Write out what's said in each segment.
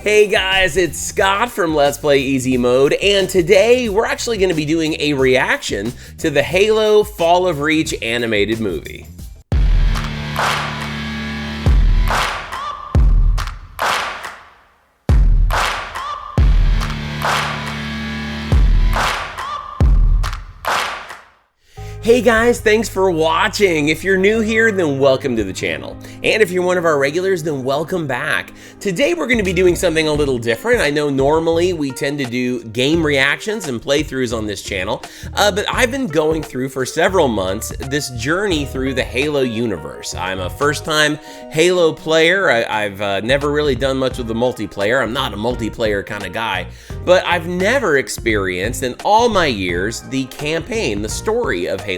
Hey guys, it's Scott from Let's Play Easy Mode, and today we're actually going to be doing a reaction to the Halo Fall of Reach animated movie. Hey guys, thanks for watching. If you're new here, then welcome to the channel. And if you're one of our regulars, then welcome back. Today we're going to be doing something a little different. I know normally we tend to do game reactions and playthroughs on this channel, but I've been going through for several months this journey through the Halo universe. I'm a first-time Halo player. I've never really done much with the multiplayer. I'm not a multiplayer kind of guy, but I've never experienced in all my years the campaign, the story of Halo.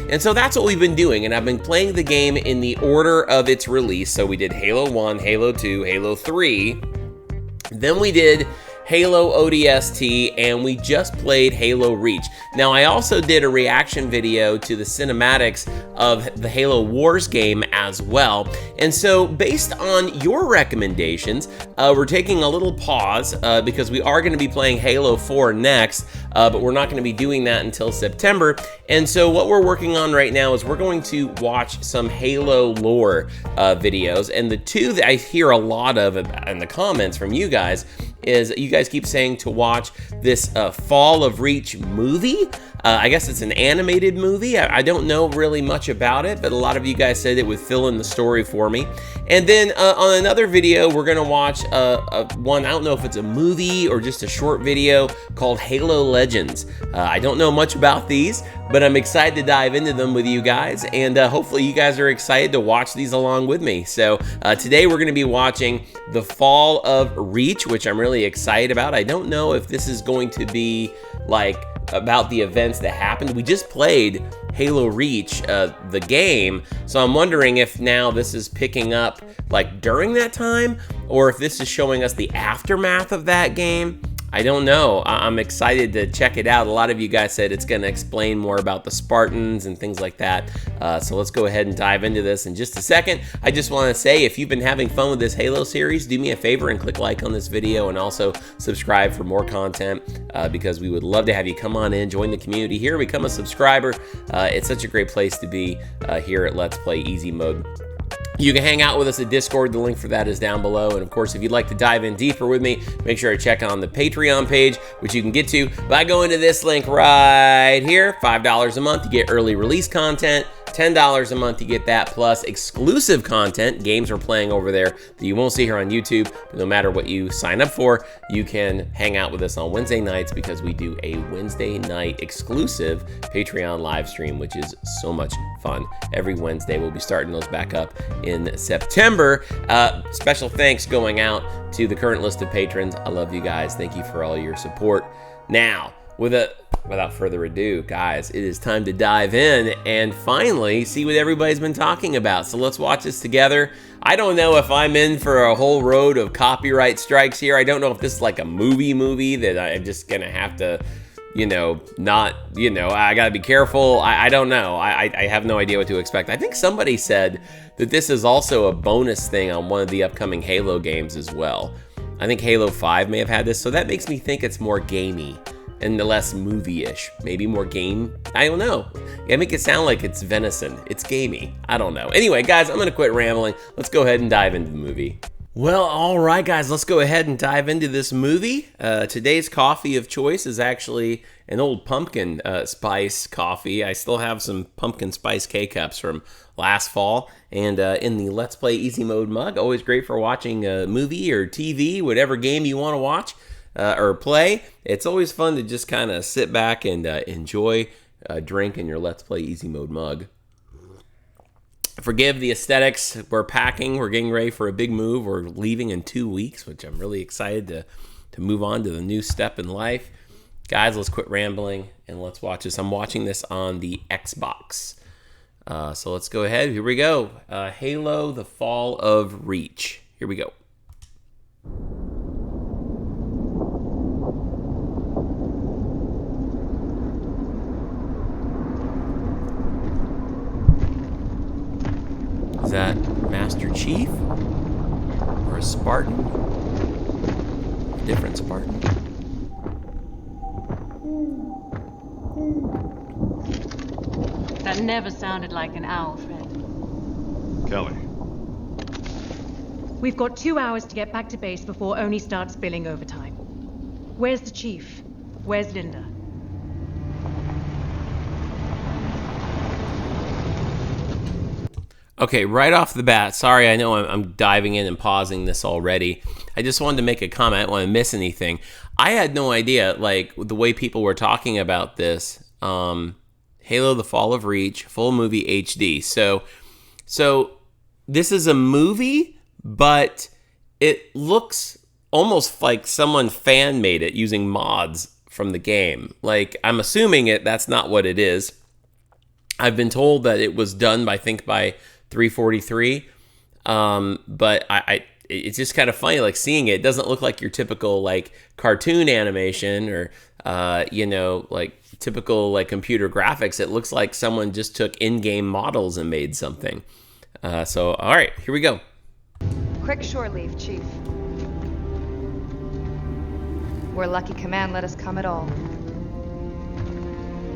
And so that's what we've been doing, and I've been playing the game in the order of its release. So we did Halo 1, Halo 2, Halo 3, then we did Halo ODST, and we just played Halo Reach. Now, I also did a reaction video to the cinematics of the Halo Wars game as well. And so, based on your recommendations, we're taking a little pause because we are going to be playing Halo 4 next, but we're not going to be doing that until September. And so, what we're working on right now is we're going to watch some Halo lore videos. And the two that I hear a lot of in the comments from you guys is you guys keep saying to watch this Fall of Reach movie. I guess it's an animated movie. I don't know really much about it, but a lot of you guys said it would fill in the story for me. And then on another video, we're gonna watch one, I don't know if it's a movie or just a short video called Halo Legends. I don't know much about these, but I'm excited to dive into them with you guys, and hopefully you guys are excited to watch these along with me. So today we're gonna be watching the Fall of Reach, which I'm really excited about. I don't know if this is going to be like about the events that happened. We just played Halo Reach, the game, so I'm wondering if now this is picking up like during that time, or if this is showing us the aftermath of that game. I don't know. I'm excited to check it out. A lot of you guys said it's going to explain more about the Spartans and things like that. So let's go ahead and dive into this in just a second. I just want to say, if you've been having fun with this Halo series, do me a favor and click like on this video, and also subscribe for more content because we would love to have you come on in, join the community here, become a subscriber. It's such a great place to be here at Let's Play Easy Mode. You can hang out with us at Discord. The link for that is down below. And of course, if you'd like to dive in deeper with me, make sure to check on the Patreon page, which you can get to by going to this link right here. $5 a month, you get early release content. $10 a month, you get that, plus exclusive content, games we're playing over there that you won't see here on YouTube. But no matter what you sign up for, you can hang out with us on Wednesday nights because we do a Wednesday night exclusive Patreon live stream, which is so much fun. Every Wednesday, we'll be starting those back up in September. Special thanks going out to the current list of patrons. I love you guys. Thank you for all your support. Now, without further ado, guys, it is time to dive in and finally see what everybody's been talking about. So let's watch this together. I don't know if I'm in for a whole road of copyright strikes here. I don't know if this is like a movie that I'm just gonna have to, I gotta be careful. I don't know. I have no idea what to expect. I think somebody said that this is also a bonus thing on one of the upcoming Halo games as well. I think Halo 5 may have had this, so that makes me think it's more gamey and less movie-ish. Maybe more game, I don't know. I make it sound like it's venison. It's gamey, I don't know. Anyway, guys, I'm gonna quit rambling. Let's go ahead and dive into the movie. Well, all right, guys, let's go ahead and dive into this movie. Today's coffee of choice is actually an old pumpkin spice coffee. I still have some pumpkin spice K-Cups from last fall, and in the Let's Play Easy Mode mug. Always great for watching a movie or TV, whatever game you want to watch or play. It's always fun to just kind of sit back and enjoy a drink in your Let's Play Easy Mode mug. Forgive the aesthetics. We're packing. We're getting ready for a big move. We're leaving in 2 weeks, which I'm really excited to move on to the new step in life. Guys, let's quit rambling and let's watch this. I'm watching this on the Xbox. So let's go ahead. Here we go. Halo, the Fall of Reach. Here we go. Is that Master Chief or a Spartan? different, Spartan. That never sounded like an owl, Fred. Kelly. We've got 2 hours to get back to base before Oni starts billing overtime. Where's the chief? Where's Linda? Okay, right off the bat, sorry, I know I'm diving in and pausing this already. I just wanted to make a comment. I don't want to miss anything. I had no idea, like, the way people were talking about this. Halo: The Fall of Reach, full movie HD. So this is a movie, but it looks almost like someone fan made it using mods from the game. Like, I'm assuming that's not what it is. I've been told that it was done by 343, but it's just kind of funny, like, seeing it. It doesn't look like your typical, like, cartoon animation or like typical, like, computer graphics. It looks like someone just took in-game models and made something. So all right, here we go. Quick shore leave, Chief. We're lucky Command let us come at all.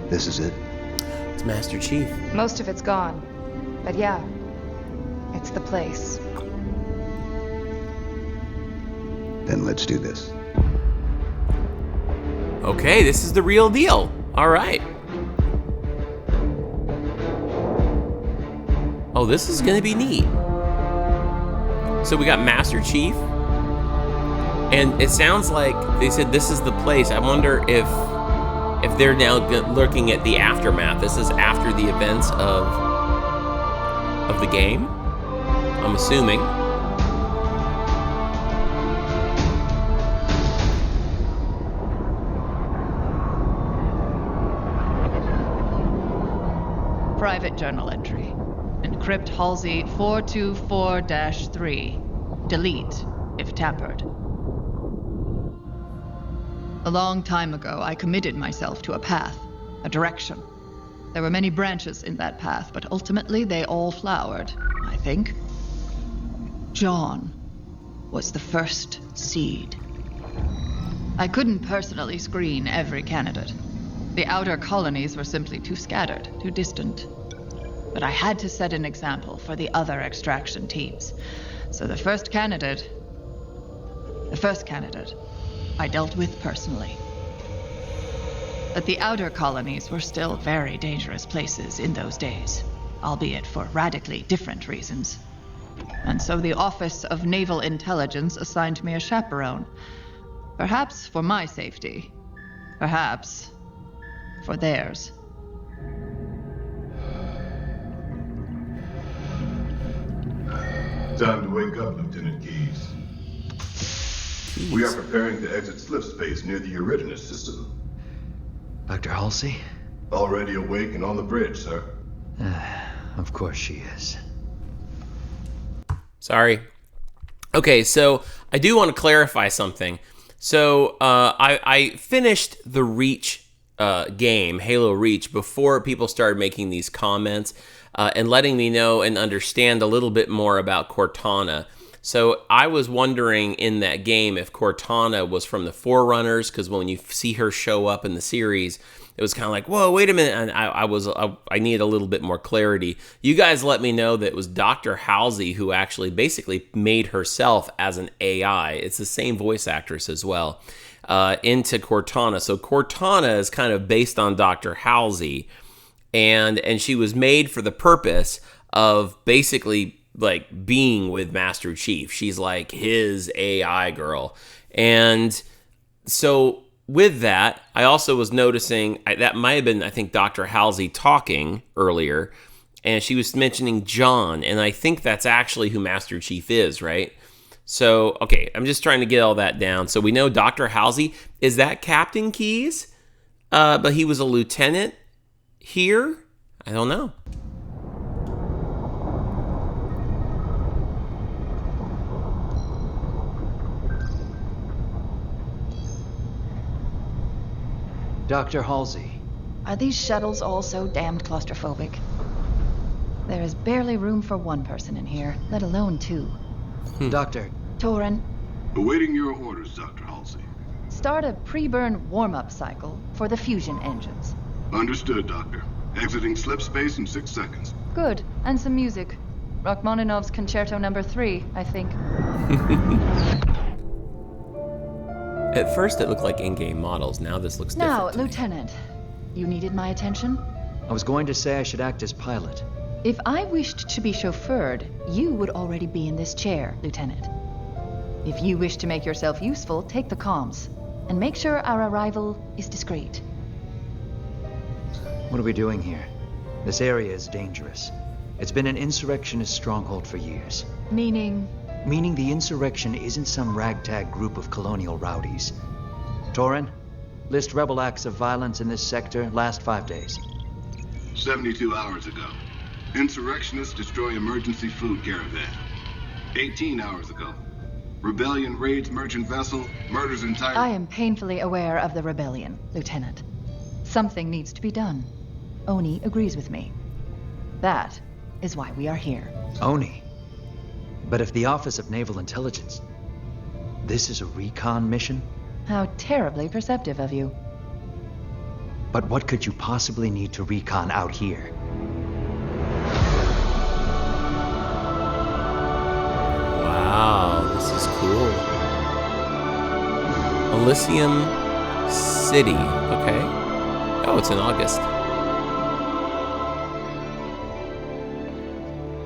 This is it? It's Master Chief. Most of it's gone, but yeah, it's the place. Then let's do this. Okay, this is the real deal. All right. Oh, this is gonna be neat. So we got Master Chief, and it sounds like they said this is the place. I wonder if they're now looking at the aftermath. This is after the events of the game, I'm assuming. Private journal entry. Encrypt Halsey 424-3. Delete if tampered. A long time ago, I committed myself to a path, a direction. There were many branches in that path, but ultimately they all flowered, I think. John was the first seed. I couldn't personally screen every candidate. The outer colonies were simply too scattered, too distant. But I had to set an example for the other extraction teams. So the first candidate I dealt with personally. But the outer colonies were still very dangerous places in those days, albeit for radically different reasons. And so the Office of Naval Intelligence assigned me a chaperone. Perhaps for my safety. Perhaps for theirs. Time to wake up, Lieutenant Keyes. We are preparing to exit slip space near the Eridanus system. Dr. Halsey? Already awake and on the bridge, sir. Of course she is. Sorry. Okay, so I do want to clarify something. So I finished the Reach game, Halo Reach, before people started making these comments and letting me know and understand a little bit more about Cortana. So I was wondering in that game if Cortana was from the Forerunners, because when you see her show up in the series, it was kind of like, whoa, wait a minute, and I needed a little bit more clarity. You guys let me know that it was Dr. Halsey who actually basically made herself as an AI. It's the same voice actress as well, into Cortana. So Cortana is kind of based on Dr. Halsey, and she was made for the purpose of basically like being with Master Chief. She's like his AI girl. And so with that, I also was noticing that might have been, I think, Dr. Halsey talking earlier, and she was mentioning John, and I think that's actually who Master Chief is, right? So, okay, I'm just trying to get all that down. So we know Dr. Halsey, is that Captain Keyes? But he was a lieutenant here? I don't know. Dr. Halsey. Are these shuttles all so damned claustrophobic? There is barely room for one person in here, let alone two. Doctor. Torin, Awaiting your orders, Dr. Halsey. Start a pre-burn warm-up cycle for the fusion engines. Understood, Doctor. Exiting slip space in 6 seconds. Good. And some music. Rachmaninoff's Concerto No. 3, I think. At first it looked like in-game models. Now this looks Now, different to me. Lieutenant, you needed my attention? I was going to say I should act as pilot. If I wished to be chauffeured, you would already be in this chair, Lieutenant. If you wish to make yourself useful, take the comms. And make sure our arrival is discreet. What are we doing here? This area is dangerous. It's been an insurrectionist stronghold for years. Meaning? Meaning the insurrection isn't some ragtag group of colonial rowdies. Torin, list rebel acts of violence in this sector last 5 days. 72 hours ago. Insurrectionists destroy emergency food caravan. 18 hours ago. Rebellion raids merchant vessel, murders entire... I am painfully aware of the rebellion, Lieutenant. Something needs to be done. Oni agrees with me. That is why we are here. Oni. But if the Office of Naval Intelligence... This is a recon mission? How terribly perceptive of you. But what could you possibly need to recon out here? Wow, this is cool. Elysium City, okay. Oh, it's in August.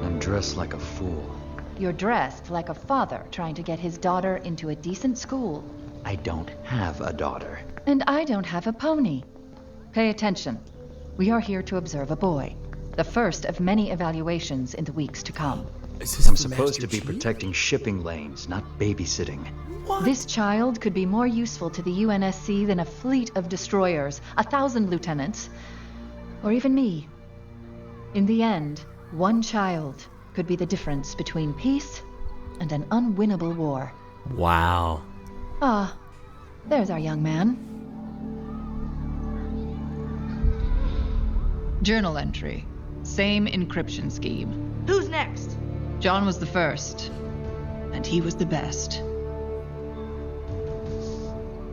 I'm dressed like a fool. You're dressed like a father trying to get his daughter into a decent school. I don't have a daughter. And I don't have a pony. Pay attention. We are here to observe a boy. The first of many evaluations in the weeks to come. Is this I'm the supposed to Master be Chief? protecting shipping lanes, not babysitting. This child could be more useful to the UNSC than a fleet of destroyers, 1,000 lieutenants, or even me. In the end, one child could be the difference between peace and an unwinnable war. Wow. Ah, there's our young man. Journal entry. Same encryption scheme. Who's next? John was the first, and he was the best.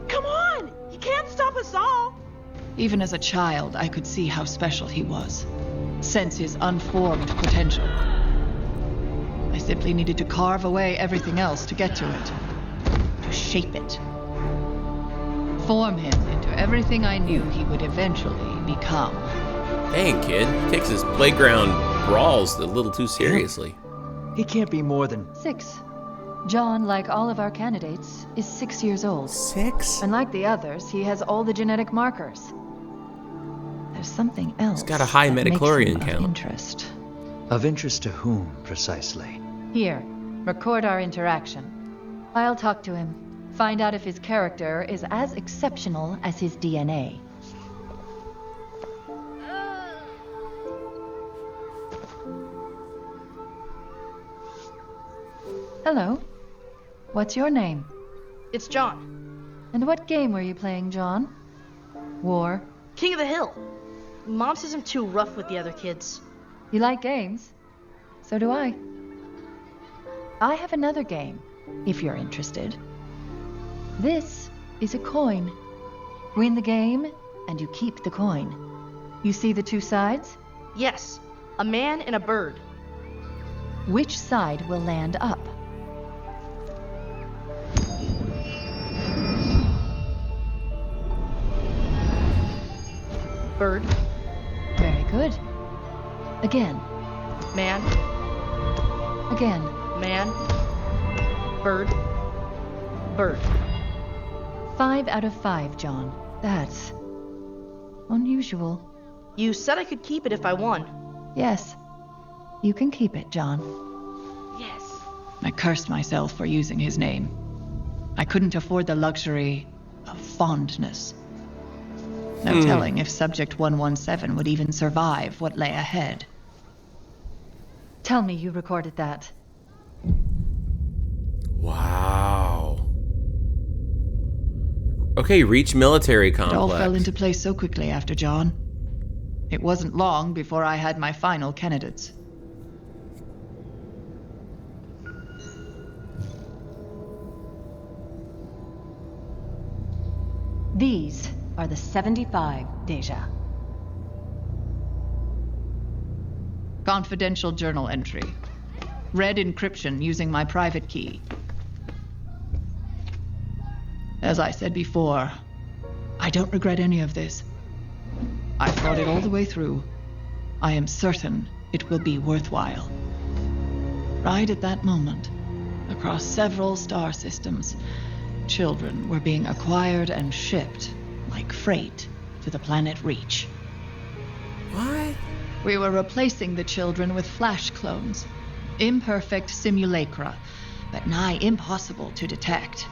Come on! He can't stop us all! Even as a child, I could see how special he was. Sense his unformed potential. I simply needed to carve away everything else to get to it. To shape it. Form him into everything I knew he would eventually become. Dang, kid. Takes his playground brawls a little too seriously. He can't be more than... 6. John, like all of our candidates, is 6 years old. 6? And like the others, he has all the genetic markers. There's something else. He's got a high that makes metachlorian him of count. interest. Of interest to whom, precisely? Here, record our interaction. I'll talk to him. Find out if his character is as exceptional as his DNA. Hello. What's your name? It's John. And what game were you playing, John? War. King of the Hill. Mom says I'm too rough with the other kids. You like games? So do I. I have another game, if you're interested. This is a coin. Win the game, and you keep the coin. You see the two sides? Yes, a man and a bird. Which side will land up? Bird. Very good. Again. Man. Again. Man. Bird. Bird. 5 out of 5, John. That's unusual. You said I could keep it if I won. Yes. You can keep it, John. Yes. I cursed myself for using his name. I couldn't afford the luxury of fondness. No telling if Subject 117 would even survive what lay ahead. Tell me you recorded that. Wow. Okay, reach military It all complex. fell into place so quickly after John. It wasn't long before I had my final candidates. These are the 75 Deja. Confidential journal entry. Read encryption using my private key. As I said before, I don't regret any of this. I thought it all the way through. I am certain it will be worthwhile. Right at that moment, across several star systems, children were being acquired and shipped like freight to the planet Reach. What? We were replacing the children with flash clones. Imperfect simulacra, but nigh impossible to detect.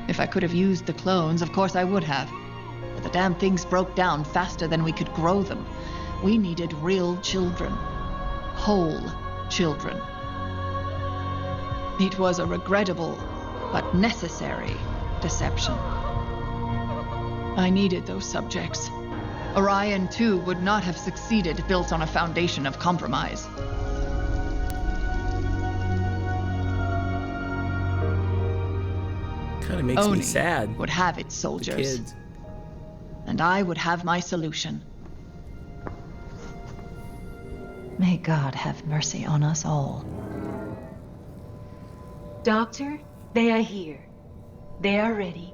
If I could have used the clones, of course I would have. But the damn things broke down faster than we could grow them. We needed real children. Whole children. It was a regrettable, but necessary deception. I needed those subjects. Orion 2 would not have succeeded built on a foundation of compromise. Kind of makes Oni me sad. would have its The soldiers. kids. And I would have my solution. May God have mercy on us all. Doctor, they are here. They are ready.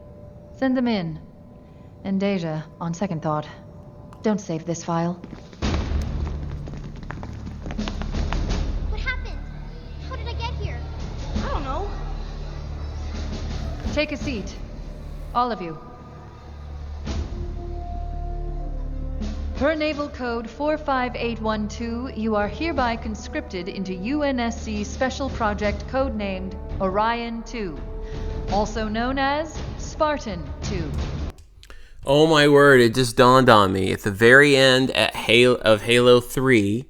Send them in. And Deja, on second thought, don't save this file. What happened? How did I get here? I don't know. Take a seat. All of you. Per Naval Code 45812, you are hereby conscripted into UNSC Special Project codenamed Orion 2, also known as Spartan 2. Oh my word, it just dawned on me. At the very end of Halo 3,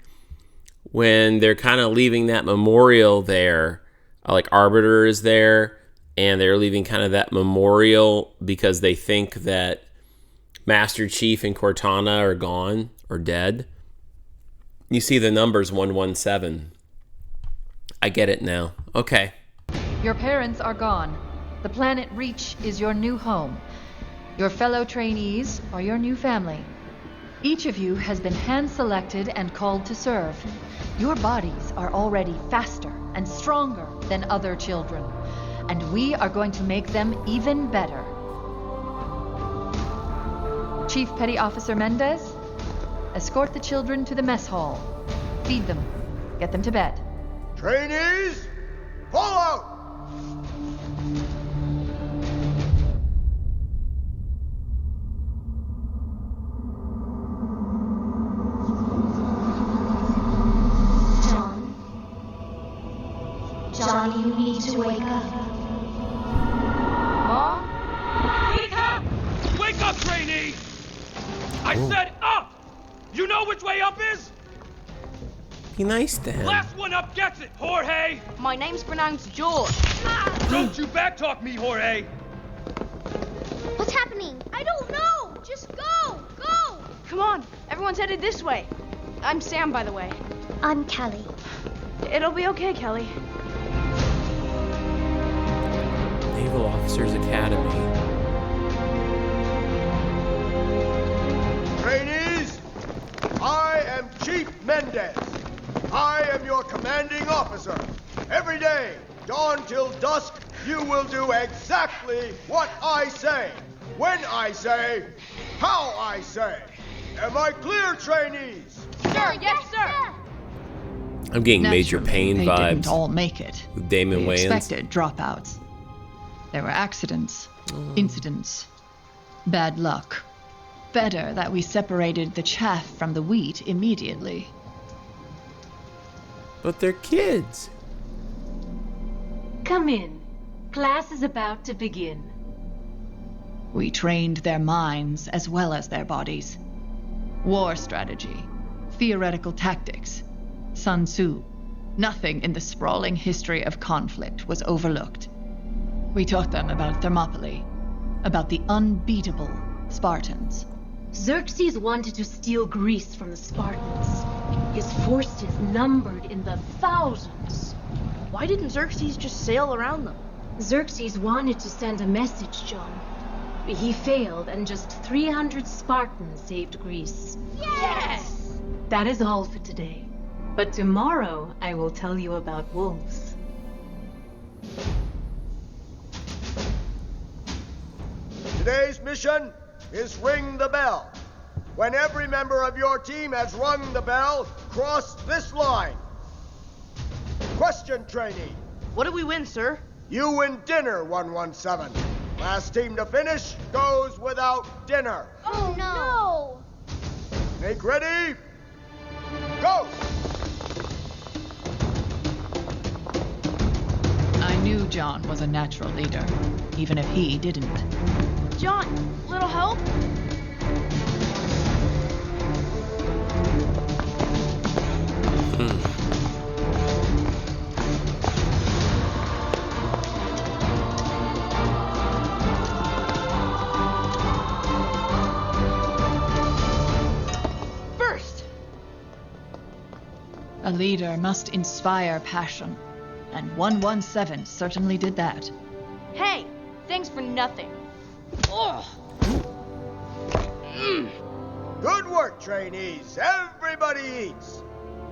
when they're kind of leaving that memorial there, like Arbiter is there, and they're leaving kind of that memorial because they think that Master Chief and Cortana are gone or dead. You see the numbers 117. I get it now. Okay. Your parents are gone. The planet Reach is your new home. Your fellow trainees are your new family. Each of you has been hand-selected and called to serve. Your bodies are already faster and stronger than other children, and we are going to make them even better. Chief Petty Officer Mendez, escort the children to the mess hall. Feed them. Get them to bed. Trainees, pull out! John, you need to wake up. Mom? Wake up! Wake up, trainee! I said up! You know which way up is? Be nice to him. Last one up gets it, Jorge! My name's pronounced George. Don't you backtalk me, Jorge! What's happening? I don't know. Just go. Go. Come on, everyone's headed this way. I'm Sam, by the way. I'm Kelly. It'll be okay, Kelly. Naval Officers Academy. Trainees, I am Chief Mendez. I am your commanding officer. Every day, dawn till dusk, you will do exactly what I say, when I say, how I say. Am I clear, trainees? Sir, yes, sir. I'm getting Major Naturally, Payne they vibes didn't all make it. with Damon We Wayans. expected dropouts. There were accidents, incidents, bad luck. Better that we separated the chaff from the wheat immediately. But they're kids. Come in. Class is about to begin. We trained their minds as well as their bodies. War strategy, theoretical tactics, Sun Tzu. Nothing in the sprawling history of conflict was overlooked. We taught them about Thermopylae, about the unbeatable Spartans. Xerxes wanted to steal Greece from the Spartans. His forces numbered in the thousands. Why didn't Xerxes just sail around them? Xerxes wanted to send a message, John. He failed, and just 300 Spartans saved Greece. Yes! That is all for today. But tomorrow, I will tell you about wolves. Today's mission is ring the bell. When every member of your team has rung the bell, cross this line. Question, trainee. What did we win, sir? You win dinner, 117. Last team to finish goes without dinner. Oh no! Make ready. Go! I knew John was a natural leader, even if he didn't. John, little help? First! A leader must inspire passion, and 117 certainly did that. Hey, thanks for nothing. Ugh. Good work, trainees. Everybody eats.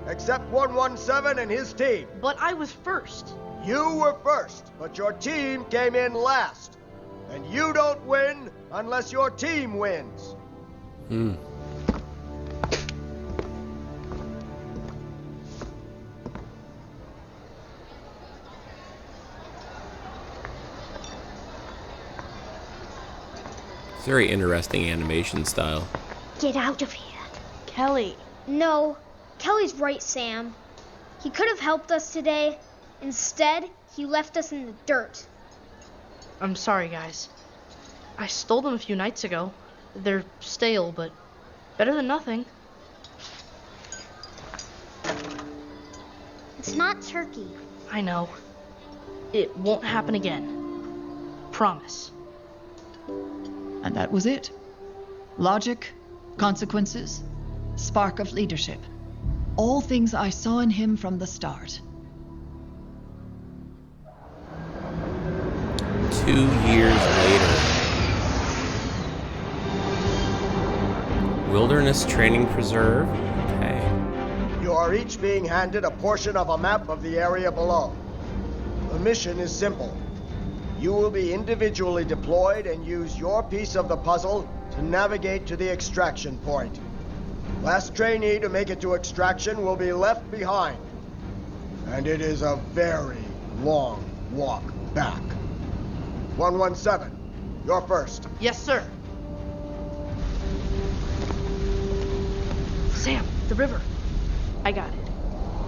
Except 117 and his team. But I was first. You were first, but your team came in last. And you don't win unless your team wins. It's very interesting animation style. Get out of here. Kelly. No, Kelly's right, Sam. He could have helped us today. Instead, he left us in the dirt. I'm sorry, guys. I stole them a few nights ago. They're stale, but better than nothing. It's not turkey. I know. It won't happen again. Promise. And that was it. Logic, consequences, spark of leadership. All things I saw in him from the start. 2 years later. Wilderness Training Preserve. Okay. You are each being handed a portion of a map of the area below. The mission is simple. You will be individually deployed and use your piece of the puzzle to navigate to the extraction point. Last trainee to make it to extraction will be left behind. And it is a very long walk back. 117, you're first. Yes, sir. Sam, the river. I got it.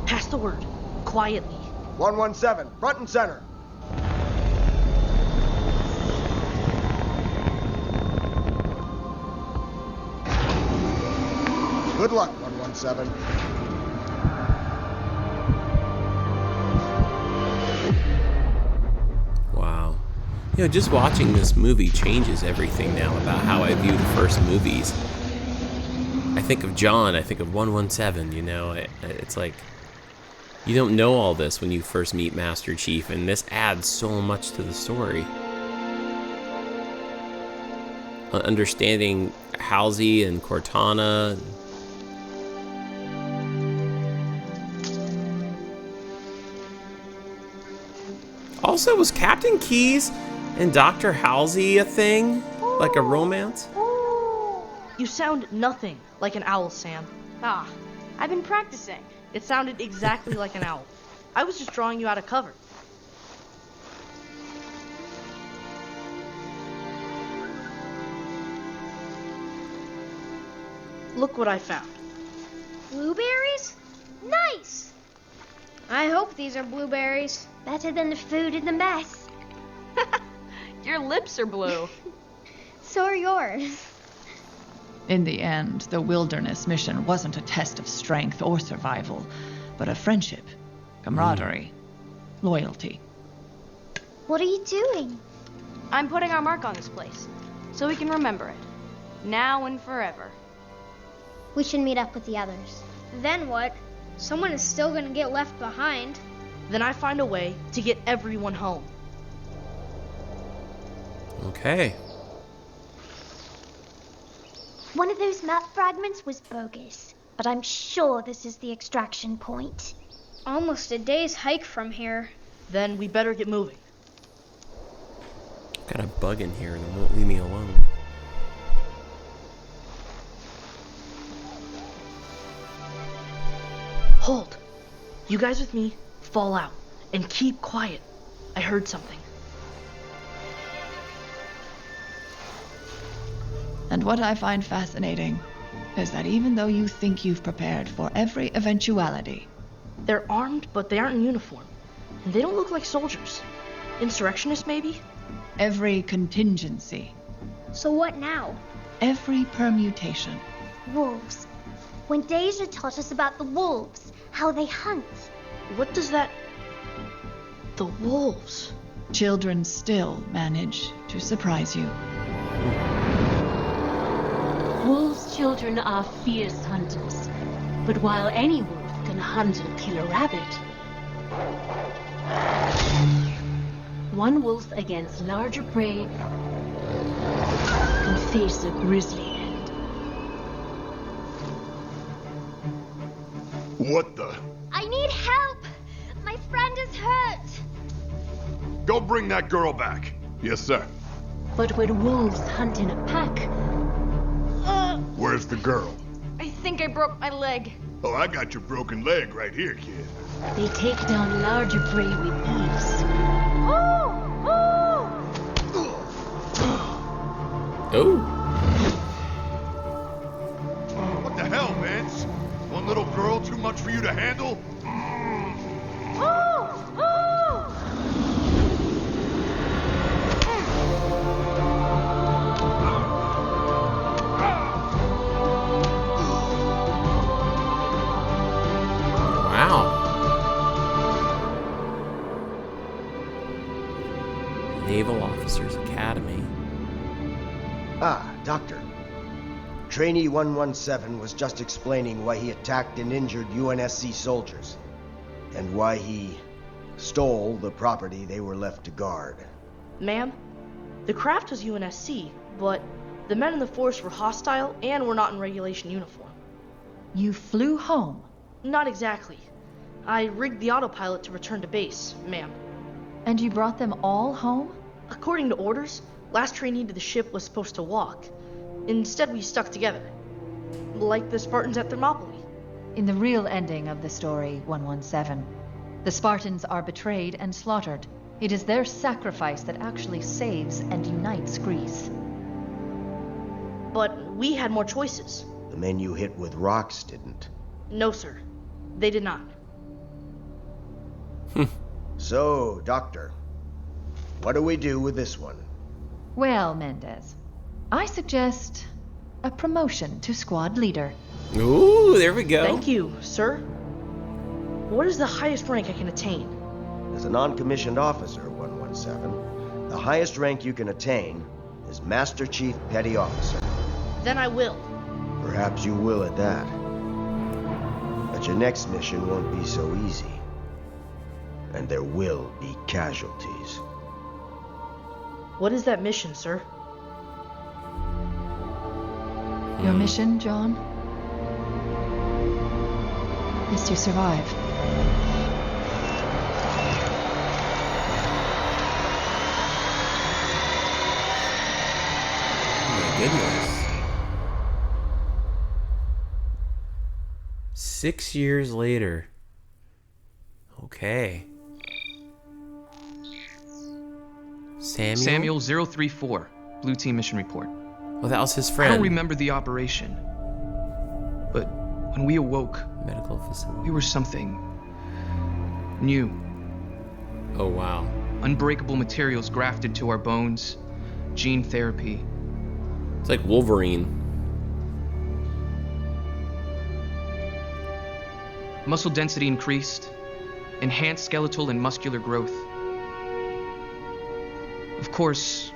Pass the word. Quietly. 117, front and center. Good luck, 117. Wow. You know, just watching this movie changes everything now about how I view the first movies. I think of John, I think of 117, you know. It's like, you don't know all this when you first meet Master Chief, and this adds so much to the story. Understanding Halsey and Cortana. Also, was Captain Keyes and Dr. Halsey a thing? Like a romance? You sound nothing like an owl, Sam. Ah, I've been practicing. It sounded exactly like an owl. I was just drawing you out of cover. Look what I found. Blueberries? Nice! I hope these are blueberries. Better than the food in the mess. Your lips are blue. So are yours. In the end, the wilderness mission wasn't a test of strength or survival, but of friendship, camaraderie, loyalty. What are you doing? I'm putting our mark on this place, so we can remember it. Now and forever. We should meet up with the others. Then what? Someone is still gonna get left behind. Then I find a way to get everyone home. Okay. One of those map fragments was bogus, but I'm sure this is the extraction point. Almost a day's hike from here. Then we better get moving. Got a bug in here that won't leave me alone. Hold. You guys with me, fall out, and keep quiet. I heard something. And what I find fascinating is that even though you think you've prepared for every eventuality, They're armed, but they aren't in uniform. And they don't look like soldiers. Insurrectionists, maybe? every contingency, So what now? every permutation, Wolves. When Deja taught us about the wolves, how they hunt. What does that... The wolves. children still manage to surprise you. Wolves' children are fierce hunters. But while any wolf can hunt and kill a rabbit, one wolf against larger prey can face a grisly end. What the? I need help! My friend is hurt! Go bring that girl back. Yes, sir. But when wolves hunt in a pack, Where's the girl? I think I broke my leg. Oh, I got your broken leg right here, kid. they take down larger prey with ease. Oh. What the hell, Vance? One little girl too much for you to handle? Wow. Naval Officers Academy. Ah, Doctor. Trainee 117 was just explaining why he attacked and injured UNSC soldiers, and why he stole the property they were left to guard. Ma'am, the craft was UNSC, but the men in the force were hostile and were not in regulation uniform. You flew home, Not exactly. I rigged the autopilot to return to base, ma'am. and you brought them all home? According to orders, last trainee to the ship was supposed to walk. Instead, we stuck together. Like the Spartans at Thermopylae. In the real ending of the story, 117, the Spartans are betrayed and slaughtered. It is their sacrifice that actually saves and unites Greece. But we had more choices. The men you hit with rocks didn't. No, sir. They did not. So, Doctor, what do we do with this one? Well, Mendez, I suggest a promotion to squad leader. Ooh, there we go. Thank you, sir. What is the highest rank I can attain? As a non-commissioned officer, 117, the highest rank you can attain is Master Chief Petty Officer. Then I will. Perhaps you will at that. But your next mission won't be so easy. And there will be casualties. What is that mission, sir? Your mission, John, is to survive. Oh my goodness. 6 years later. Okay. Samuel 034, Blue Team Mission Report. Well, that was his I friend. don't remember the operation, but when we awoke, Medical facility. we were something new. Oh, wow. Unbreakable materials grafted to our bones, gene therapy. It's like Wolverine. Muscle density increased, enhanced skeletal and muscular growth. Of course,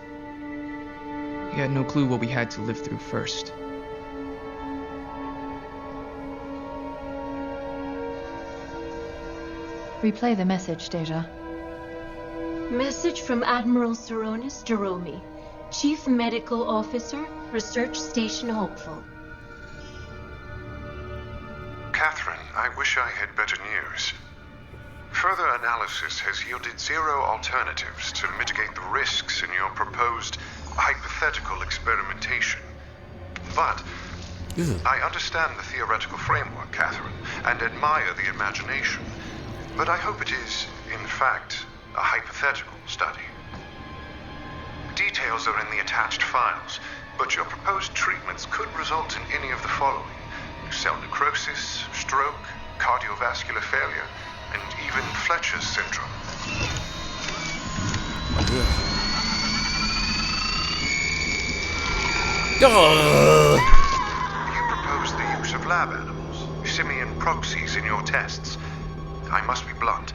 we had no clue what we had to live through first. Replay the message, Deja. Message from Admiral Saronis Jerome. Chief Medical Officer, Research Station Hopeful. Catherine, I wish I had better news. Further analysis has yielded zero alternatives to mitigate the risks in your proposed hypothetical experimentation. But I understand the theoretical framework, Catherine, and admire the imagination. But I hope it is, in fact, a hypothetical study. Details are in the attached files, but your proposed treatments could result in any of the following: cell necrosis, stroke, cardiovascular failure, and even Fletcher's syndrome. You propose the use of lab animals, simian proxies in your tests. I must be blunt.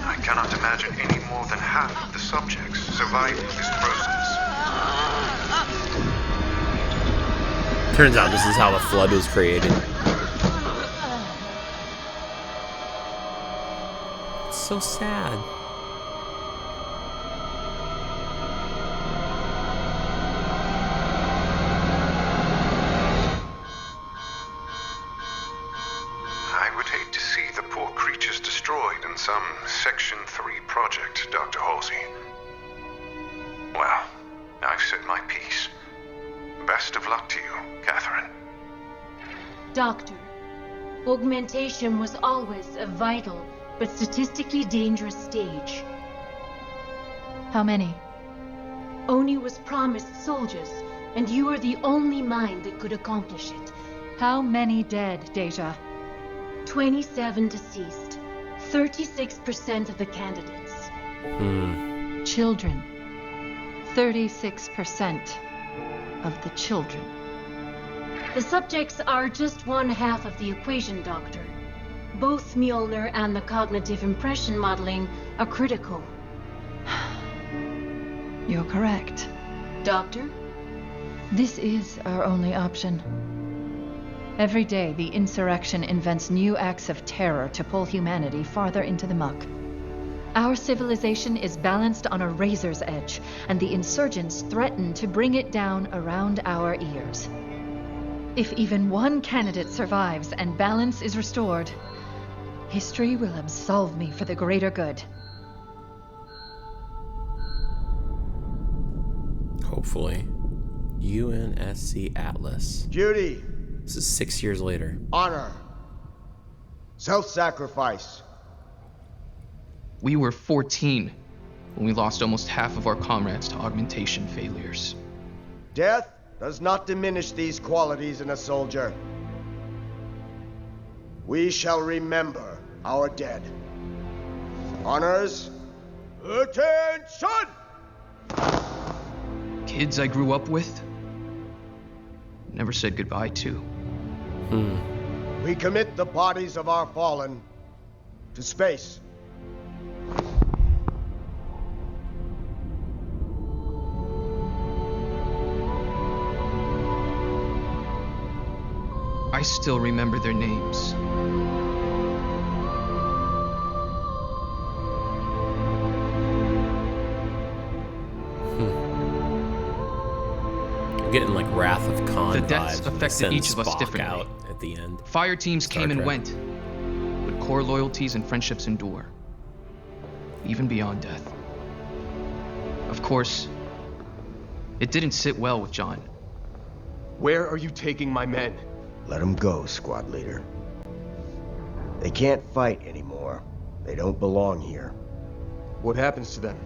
I cannot imagine any more than half of the subjects surviving this process. Turns out this is how the flood was created. It's so sad. I would hate to see the poor creatures destroyed in some Section 3 project, Dr. Halsey. Well, I've said my piece. Best of luck to you, Catherine. Doctor, augmentation was always a vital but statistically dangerous stage. How many? Oni was promised soldiers, and you are the only mind that could accomplish it. How many dead, Deja? 27 deceased. 36% of the candidates. Children. 36% of the children. The subjects are just one half of the equation, Doctor. Both Mjolnir and the cognitive impression modeling are critical. You're correct. Doctor? This is our only option. Every day, the insurrection invents new acts of terror to pull humanity farther into the muck. Our civilization is balanced on a razor's edge, and the insurgents threaten to bring it down around our ears. If even one candidate survives and balance is restored, history will absolve me for the greater good. Hopefully. UNSC Atlas. Judy! This is 6 years later. Honor. Self-sacrifice. We were 14 when we lost almost half of our comrades to augmentation failures. Death does not diminish these qualities in a soldier. We shall remember our dead. Honors, attention! Kids I grew up with, never said goodbye to. We commit the bodies of our fallen to space. I still remember their names. I'm getting like Wrath of Khan The deaths vibes when they affected send each of us Spock differently. out at the end. Fire teams Star came and Trek. went, but core loyalties and friendships endure, even beyond death. Of course, it didn't sit well with John. Where are you taking my men? Let them go, squad leader. They can't fight anymore. They don't belong here. What happens to them?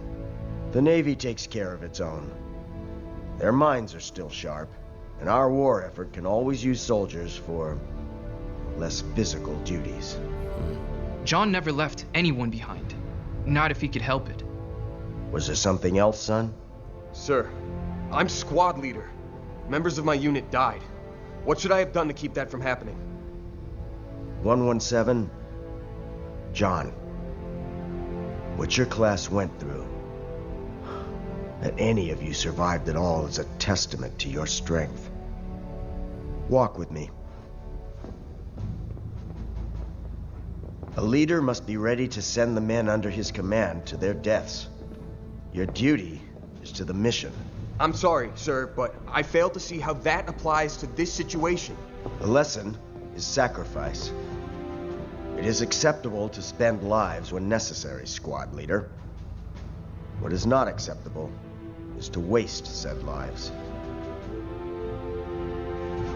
The Navy takes care of its own. Their minds are still sharp, and our war effort can always use soldiers for less physical duties. John never left anyone behind, not if he could help it. Was there something else, son? Sir, I'm squad leader. Members of my unit died. What should I have done to keep that from happening? 117, John. What your class went through, that any of you survived at all is a testament to your strength. Walk with me. A leader must be ready to send the men under his command to their deaths. Your duty is to the mission. I'm sorry, sir, but I fail to see how that applies to this situation. The lesson is sacrifice. It is acceptable to spend lives when necessary, squad leader. What is not acceptable is to waste said lives.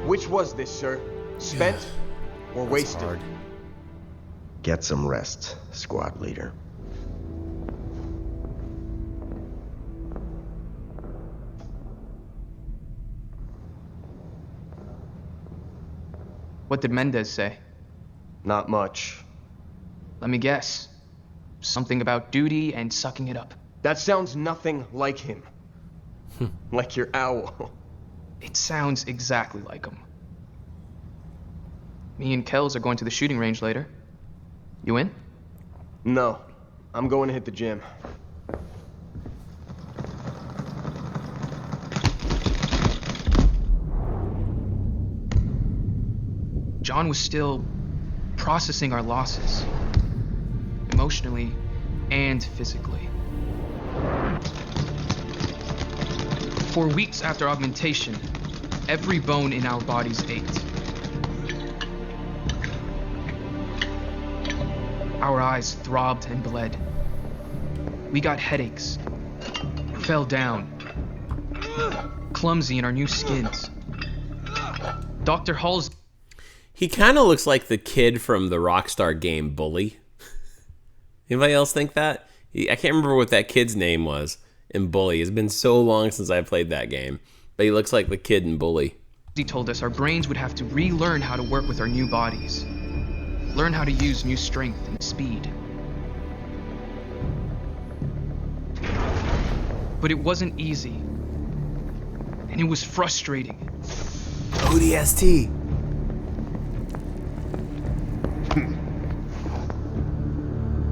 Which was this, sir? Spent or wasted? Hard. Get some rest, squad leader. What did Mendez say? Not much. Let me guess. Something about duty and sucking it up. That sounds nothing like him. Like your owl. It sounds exactly like him. Me and Kells are going to the shooting range later. You in? No. I'm going to hit the gym. John was still processing our losses. Emotionally and physically. For weeks after augmentation, every bone in our bodies ached. Our eyes throbbed and bled. We got headaches, fell down, clumsy in our new skins. Dr. Hall's... He kind of looks like the kid from the Rockstar game Bully. Anybody else think that? I can't remember what that kid's name was in Bully. It's been so long since I played that game. But he looks like the kid in Bully. He told us our brains would have to relearn how to work with our new bodies. Learn how to use new strength and speed. But it wasn't easy. And it was frustrating. ODST.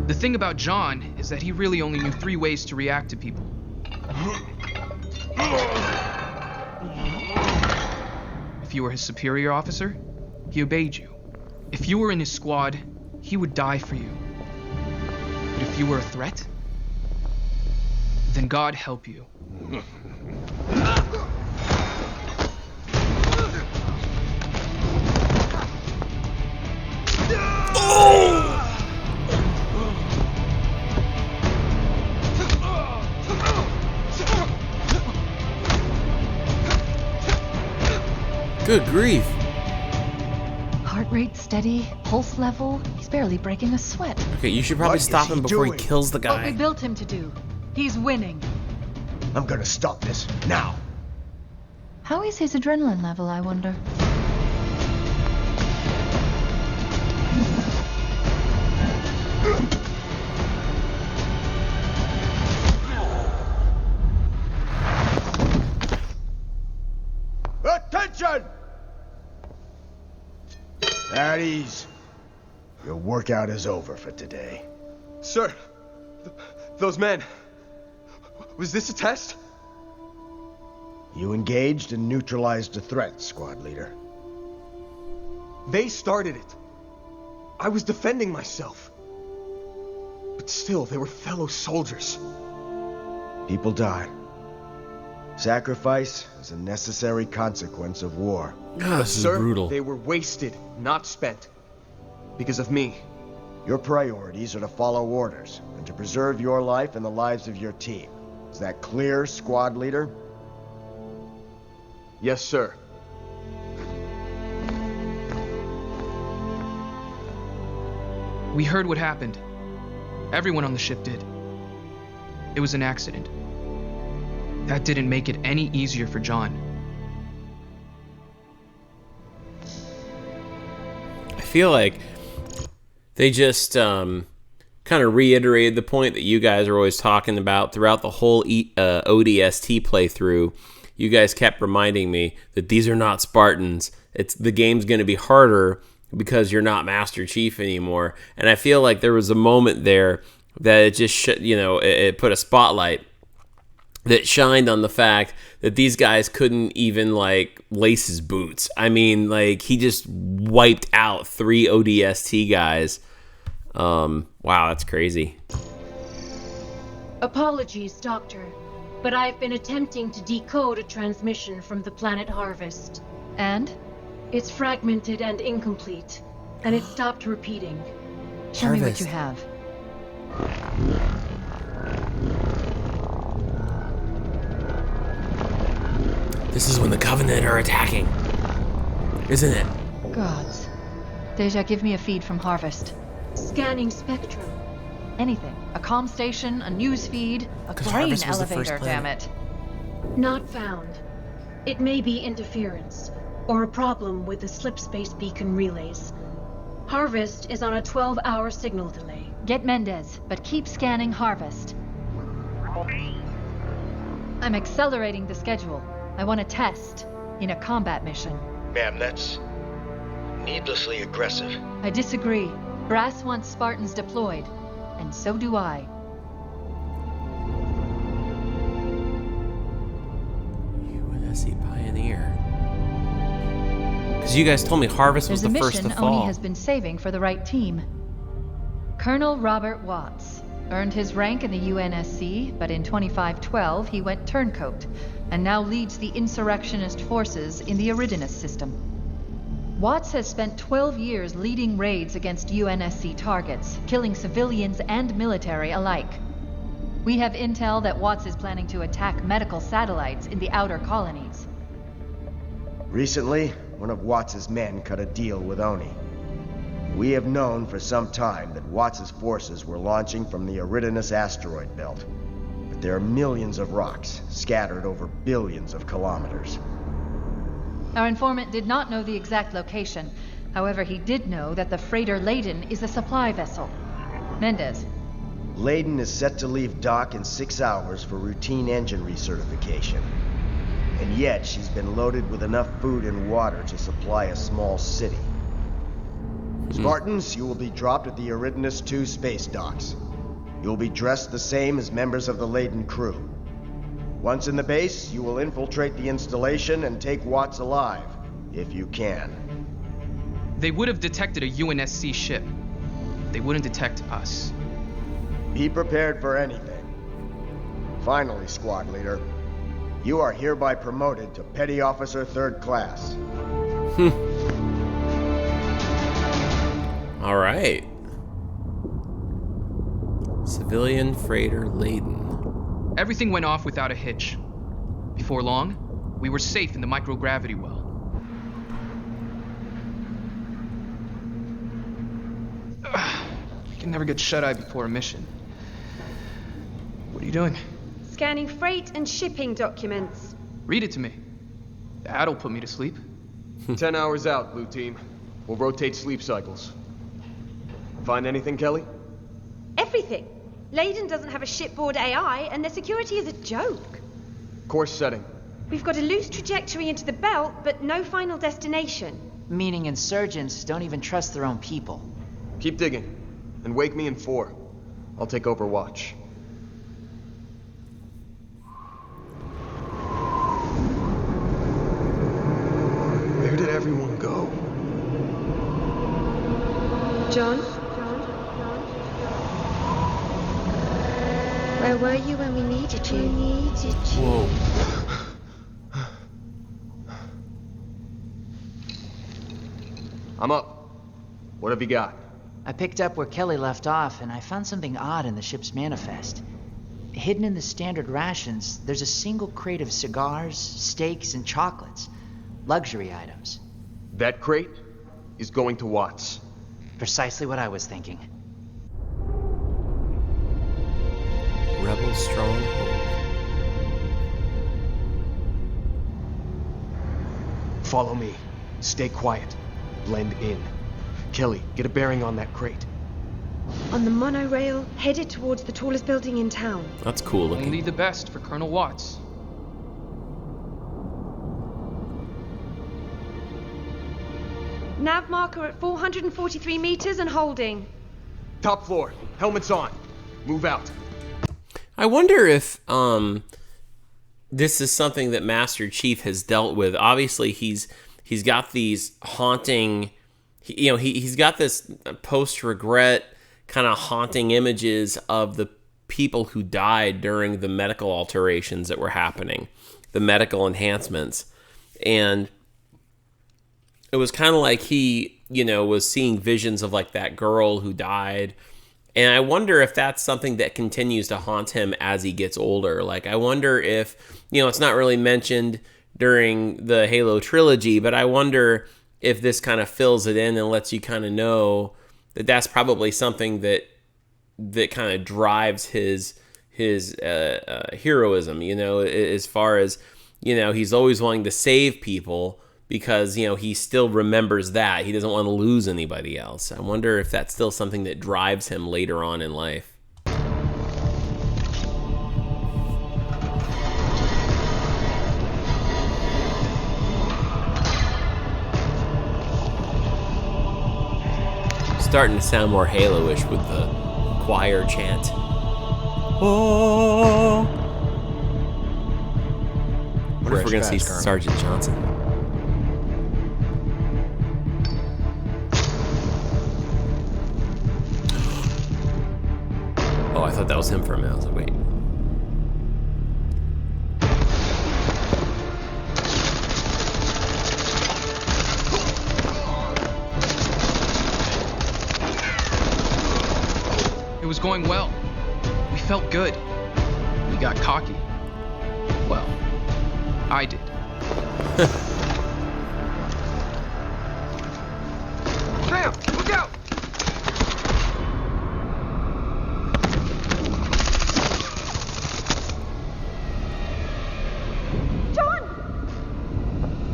The thing about John is that he really only knew 3 ways to react to people. If you were his superior officer, he obeyed you. If you were in his squad, he would die for you. But if you were a threat, then God help you. Good grief. Heart rate steady, pulse level. He's barely breaking a sweat. Okay, you should probably stop him before he kills the What we guy. built him to do. He's winning. I'm gonna stop this now. How is his adrenaline level, I wonder? Attention! At ease. Your workout is over for today. Sir, those men. Was this a test? You engaged and neutralized the threat, squad leader. They started it. I was defending myself. But still, they were fellow soldiers. People die. Sacrifice is a necessary consequence of war. God, this is Sir, brutal. they were wasted, not spent. Because of me. Your priorities are to follow orders and to preserve your life and the lives of your team. Is that clear, squad leader? Yes, sir. We heard what happened. Everyone on the ship did. It was an accident. That didn't make it any easier for John. I feel like they just kind of reiterated the point that you guys are always talking about throughout the whole ODST playthrough. You guys kept reminding me that these are not Spartans. The game's going to be harder because you're not Master Chief anymore. And I feel like there was a moment there that it just, it put a spotlight that shined on the fact that these guys couldn't even, lace his boots. I mean, he just wiped out 3 ODST guys. Wow, that's crazy. Apologies, Doctor. but I've been attempting to decode a transmission from the planet Harvest. And? It's fragmented and incomplete, and it stopped repeating. Show me what you have. This is when the Covenant are attacking, isn't it? Gods. Deja, give me a feed from Harvest. Scanning spectrum. Anything. A comm station, a news feed, a brain elevator, damn it. Not found. It may be interference, or a problem with the slipspace beacon relays. Harvest is on a 12-hour signal delay. Get Mendez, but keep scanning Harvest. I'm accelerating the schedule. I want to test in a combat mission. Ma'am, that's needlessly aggressive. I disagree. Brass wants Spartans deployed, and so do I. UNSC Pioneer. Because you guys told me Harvest was the first to fall. There's a mission Oni has been saving for the right team. Colonel Robert Watts earned his rank in the UNSC, but in 2512 he went turncoat, and now leads the insurrectionist forces in the Eridanus system. Watts has spent 12 years leading raids against UNSC targets, killing civilians and military alike. We have intel that Watts is planning to attack medical satellites in the outer colonies. Recently, one of Watts' men cut a deal with Oni. We have known for some time that Watts' forces were launching from the Eridanus asteroid belt. But there are millions of rocks scattered over billions of kilometers. Our informant did not know the exact location. However, he did know that the freighter Leyden is a supply vessel. Mendez. Leyden is set to leave dock in 6 hours for routine engine recertification. And yet, she's been loaded with enough food and water to supply a small city. Spartans, you will be dropped at the Eridanus 2 space docks. You will be dressed the same as members of the Leyden crew. Once in the base, you will infiltrate the installation and take Watts alive, if you can. They would have detected a UNSC ship. They wouldn't detect us. Be prepared for anything. Finally, squad leader, you are hereby promoted to Petty Officer 3rd Class. All right. Civilian freighter Leyden. Everything went off without a hitch. Before long, we were safe in the microgravity well. We can never get shut-eye before a mission. What are you doing? Scanning freight and shipping documents. Read it to me. That'll put me to sleep. 10 hours out, Blue Team. We'll rotate sleep cycles. Find anything, Kelly? Everything. Leyden doesn't have a shipboard AI, and their security is a joke. Course setting. We've got a loose trajectory into the belt, but no final destination. Meaning insurgents don't even trust their own people. Keep digging, and wake me in 4. I'll take over watch. Where did everyone go? John? Where were you when we needed you? Whoa. I'm up. What have you got? I picked up where Kelly left off, and I found something odd in the ship's manifest. Hidden in the standard rations, there's a single crate of cigars, steaks, and chocolates. Luxury items. That crate is going to Watts. Precisely what I was thinking. Rebel stronghold. Follow me. Stay quiet. Blend in. Kelly, get a bearing on that crate. On the monorail, headed towards the tallest building in town. That's cool looking. Only the best for Colonel Watts. Nav marker at 443 meters and holding. Top floor. Helmets on. Move out. I wonder if this is something that Master Chief has dealt with. Obviously, he's got these haunting, he's got this post-regret kind of haunting images of the people who died during the medical alterations that were happening, the medical enhancements. And it was kind of like he, was seeing visions of like that girl who died. And I wonder if that's something that continues to haunt him as he gets older. Like, I wonder if, it's not really mentioned during the Halo trilogy, but I wonder if this kind of fills it in and lets you kind of know that that's probably something that kind of drives his heroism, as far as, he's always wanting to save people because, he still remembers that. He doesn't want to lose anybody else. I wonder if that's still something that drives him later on in life. Starting to sound more Halo-ish with the choir chant. Oh! What if we're gonna see Sergeant Johnson? Oh, I thought that was him for a minute. I was like, wait. It was going well. We felt good. We got cocky. Well, I did. Sam, look out!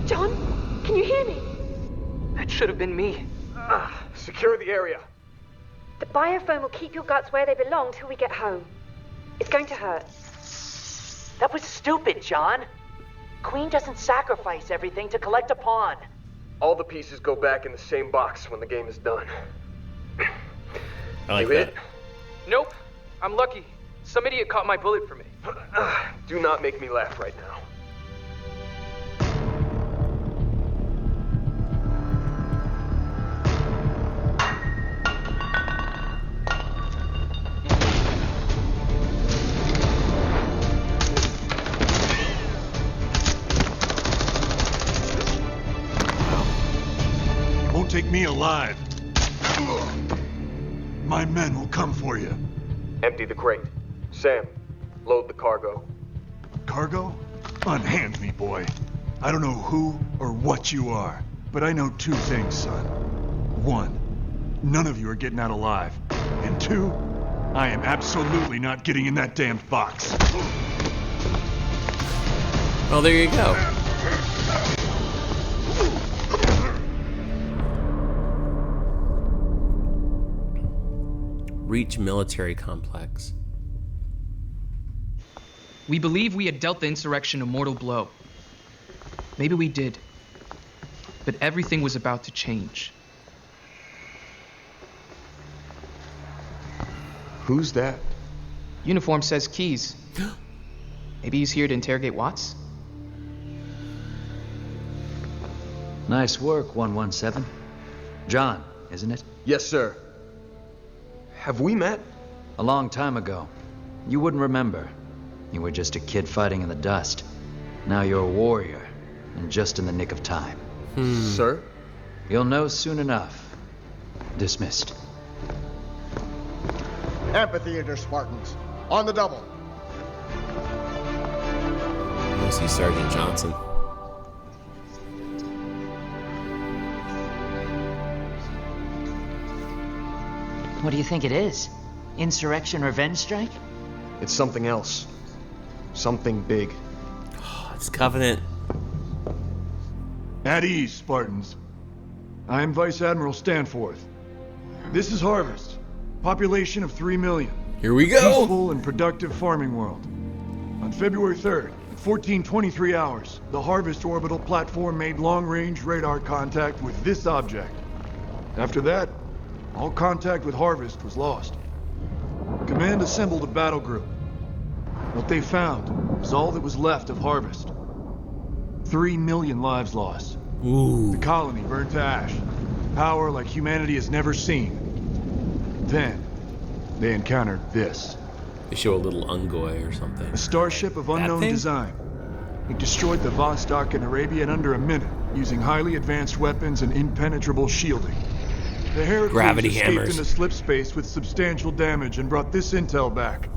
John, can you hear me? That should have been me. Secure the area. The biofoam will keep your guts where they belong till we get home. It's going to hurt. That was stupid, John. Queen doesn't sacrifice everything to collect a pawn. All the pieces go back in the same box when the game is done. I like that. Nope. I'm lucky. Some idiot caught my bullet for me. Do not make me laugh right now. Take me alive. My men will come for you. Empty the crate. Sam, load the cargo. Cargo? Unhand me, boy. I don't know who or what you are, but I know two things, son. One, none of you are getting out alive. And two, I am absolutely not getting in that damned box. Well, there you go. Reach military complex. We believe we had dealt the insurrection a mortal blow. Maybe we did. But everything was about to change. Who's that? Uniform says Keys. Maybe he's here to interrogate Watts? Nice work, 117. John, isn't it? Yes, sir. Have we met? A long time ago. You wouldn't remember. You were just a kid fighting in the dust. Now you're a warrior, and just in the nick of time. Sir? You'll know soon enough. Dismissed. Amphitheater Spartans, on the double. I see Sergeant Johnson. What do you think it is? Insurrection revenge strike? It's something else. Something big. Oh, it's Covenant. At ease, Spartans. I am Vice Admiral Stanforth. This is Harvest. Population of 3 million. Here we go! Peaceful and productive farming world. On February 3rd, at 14:23 hours, the Harvest orbital platform made long-range radar contact with this object. After that, all contact with Harvest was lost. Command assembled a battle group. What they found was all that was left of Harvest. 3 million lives lost. Ooh. The colony burned to ash. Power like humanity has never seen. Then, they encountered this. They show a little Ungoy or something. A starship of unknown design. It destroyed the Vostok in Arabia in under a minute, using highly advanced weapons and impenetrable shielding. The Heracles Gravity escaped hammers. into slip space with substantial damage and brought this intel back.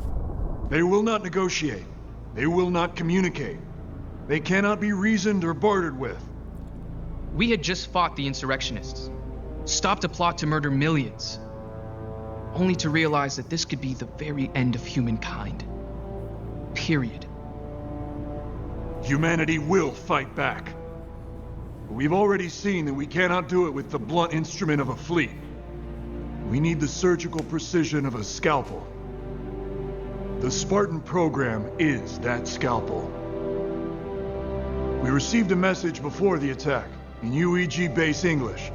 They will not negotiate. They will not communicate. They cannot be reasoned or bartered with. We had just fought the insurrectionists, stopped a plot to murder millions, only to realize that this could be the very end of humankind. Period. Humanity will fight back. But we've already seen that we cannot do it with the blunt instrument of a fleet. We need the surgical precision of a scalpel. The Spartan program is that scalpel. We received a message before the attack, in UEG base English.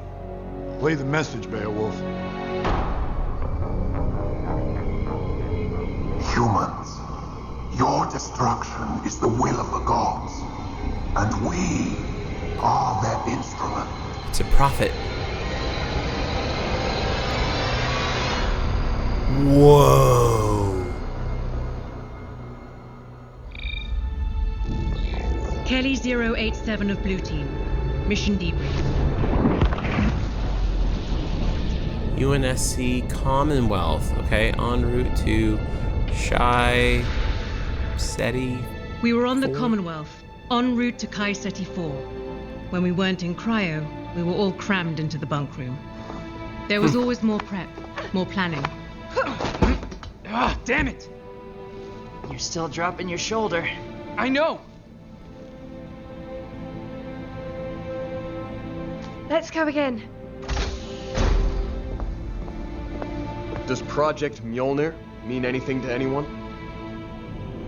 Play the message, Beowulf. Humans, your destruction is the will of the gods, and we are that instrument. It's a prophet. Whoa. Kelly 087 of Blue Team. Mission debrief. UNSC Commonwealth. Okay, en route to Shy Seti. We were on the 4? Commonwealth, en route to Kai Seti 4. When we weren't in cryo, we were all crammed into the bunk room. There was always more prep, more planning. Ah, damn it! You're still dropping your shoulder. I know! Let's go again. Does Project Mjolnir mean anything to anyone?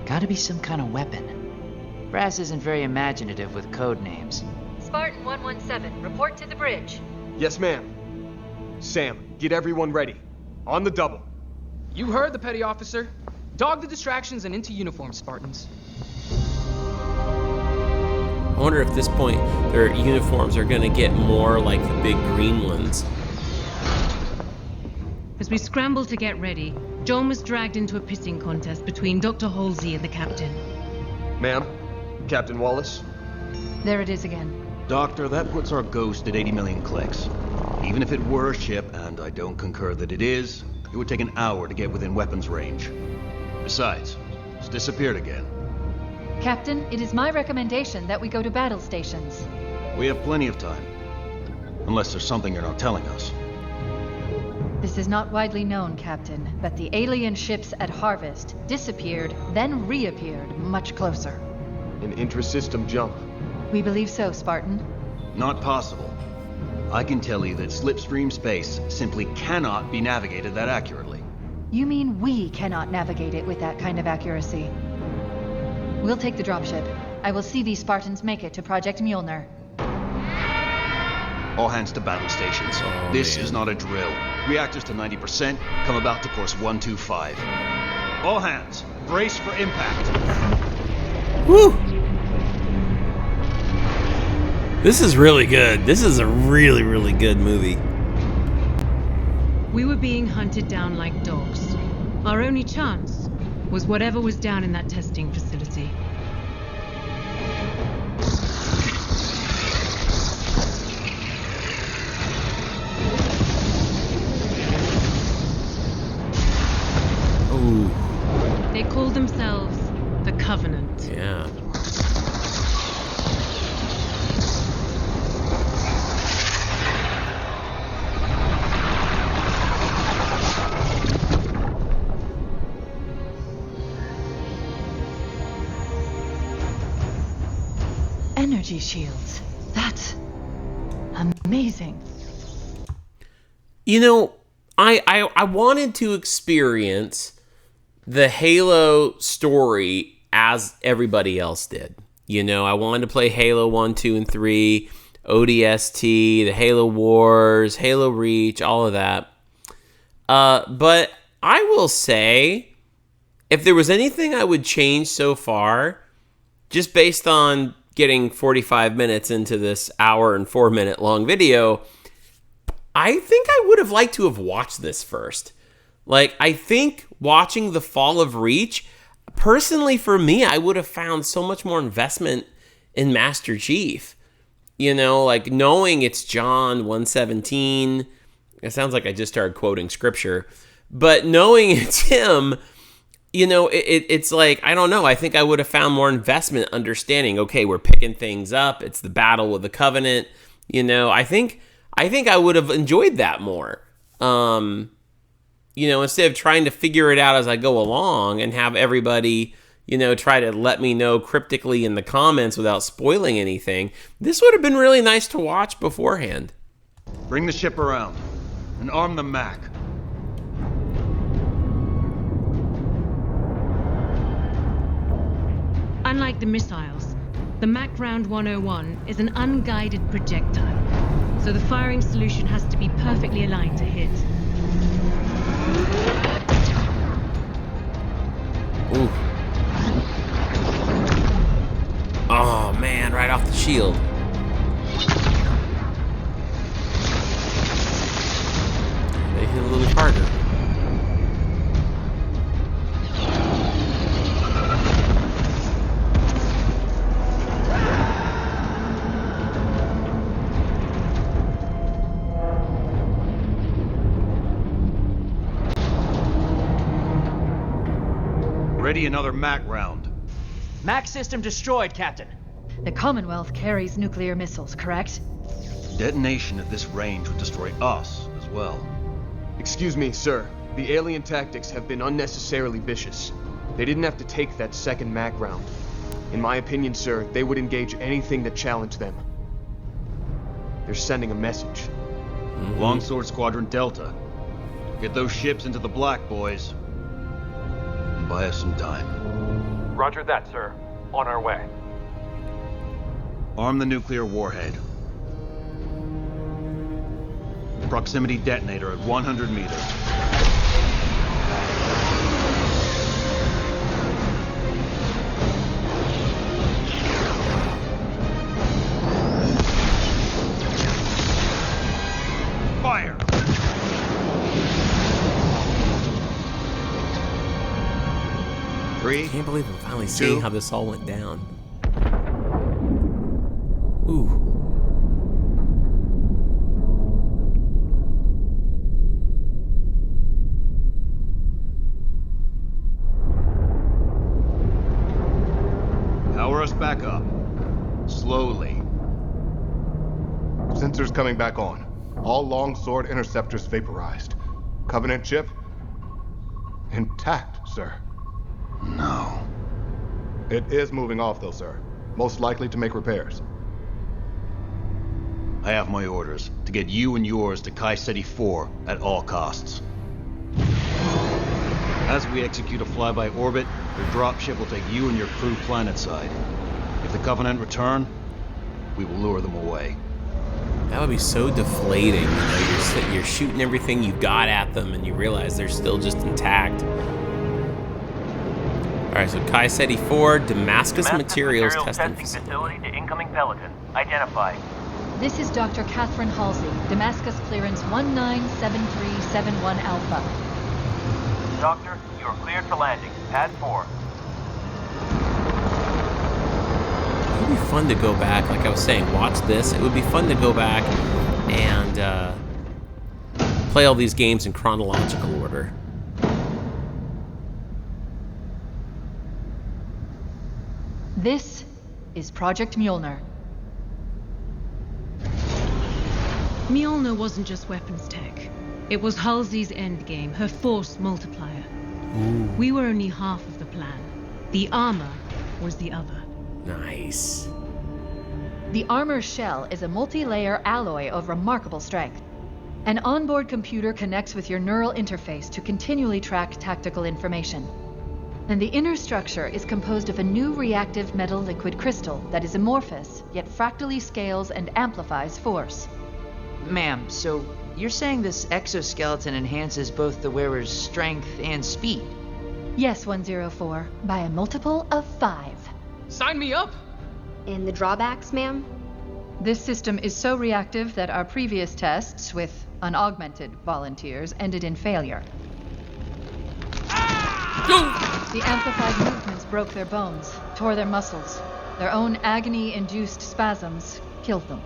Gotta be some kind of weapon. Brass isn't very imaginative with code names. Spartan 117, report to the bridge. Yes, ma'am. Sam, get everyone ready. On the double. You heard the petty officer. Dog the distractions and into uniform, Spartans. I wonder if at this point their uniforms are going to get more like the big green ones. As we scrambled to get ready, John was dragged into a pissing contest between Dr. Halsey and the captain. Ma'am, Captain Wallace. There it is again. Doctor, that puts our ghost at 80 million clicks. Even if it were a ship, and I don't concur that it is, it would take an hour to get within weapons range. Besides, it's disappeared again. Captain, it is my recommendation that we go to battle stations. We have plenty of time. Unless there's something you're not telling us. This is not widely known, Captain, but the alien ships at Harvest disappeared, then reappeared much closer. An intra-system jump. We believe so, Spartan. Not possible. I can tell you that slipstream space simply cannot be navigated that accurately. You mean we cannot navigate it with that kind of accuracy? We'll take the dropship. I will see these Spartans make it to Project Mjolnir. All hands to battle stations. This is not a drill. Reactors to 90%. Come about to course 125. All hands, brace for impact. Woo! This is really good. This is a really, really good movie. We were being hunted down like dogs. Our only chance was whatever was down in that testing facility. Ooh. They called themselves the Covenant. Yeah. Energy shields. That's amazing. You know, I wanted to experience the Halo story as everybody else did. You know, I wanted to play Halo 1, 2, and 3, ODST, the Halo Wars, Halo Reach, all of that. But I will say, if there was anything I would change so far, just based on getting 45 minutes into this hour and 4 minute long video, I think I would have liked to have watched this first. Like, I think watching the fall of Reach, personally for me, I would have found so much more investment in Master Chief. You know, like knowing it's John 1:17. It sounds like I just started quoting scripture. But knowing it's him, you know, it's like, I don't know. I think I would have found more investment understanding, okay, we're picking things up. It's the battle with the Covenant. You know, I think I would have enjoyed that more. You know, instead of trying to figure it out as I go along and have everybody, you know, try to let me know cryptically in the comments without spoiling anything, this would have been really nice to watch beforehand. Bring the ship around and arm the Mac. Unlike the missiles, the Mac Round 101 is an unguided projectile, so the firing solution has to be perfectly aligned to hit. Ooh. Oh man, right off the shield. They hit a little harder. Ready another Mac round. Mac system destroyed, Captain. The Commonwealth carries nuclear missiles, correct? Detonation at this range would destroy us as well. Excuse me, sir. The alien tactics have been unnecessarily vicious. They didn't have to take that second Mac round. In my opinion, sir, they would engage anything that challenged them. They're sending a message. Longsword Squadron Delta. Get those ships into the black, boys. Buy us some time. Roger that, sir. On our way. Arm the nuclear warhead. Proximity detonator at 100 meters. Fire! I can't believe I'm finally seeing how this all went down. Ooh. Power us back up. Slowly. Sensors coming back on. All longsword interceptors vaporized. Covenant chip? Intact, sir. No. It is moving off, though, sir. Most likely to make repairs. I have my orders to get you and yours to Kai Ceti 4 at all costs. As we execute a flyby orbit, your dropship will take you and your crew planetside. If the Covenant return, we will lure them away. That would be so deflating. You know, you're shooting everything you got at them, and you realize they're still just intact. All right, so Kai Ceti 4, Damascus Materials Testing Facility to incoming Pelican. Identify. This is Dr. Catherine Halsey, Damascus clearance 197371 Alpha. Doctor, you are cleared for landing. Pad 4. It would be fun to go back, like I was saying, watch this. It would be fun to go back and play all these games in chronological order. This is Project Mjolnir. Mjolnir wasn't just weapons tech. It was Halsey's endgame, her force multiplier. Ooh. We were only half of the plan. The armor was the other. Nice. The armor shell is a multi-layer alloy of remarkable strength. An onboard computer connects with your neural interface to continually track tactical information. And the inner structure is composed of a new reactive metal liquid crystal that is amorphous, yet fractally scales and amplifies force. Ma'am, so you're saying this exoskeleton enhances both the wearer's strength and speed? Yes, 104, by a multiple of 5. Sign me up! And the drawbacks, ma'am? This system is so reactive that our previous tests with unaugmented volunteers ended in failure. Ah! The amplified movements broke their bones, tore their muscles. Their own agony-induced spasms killed them.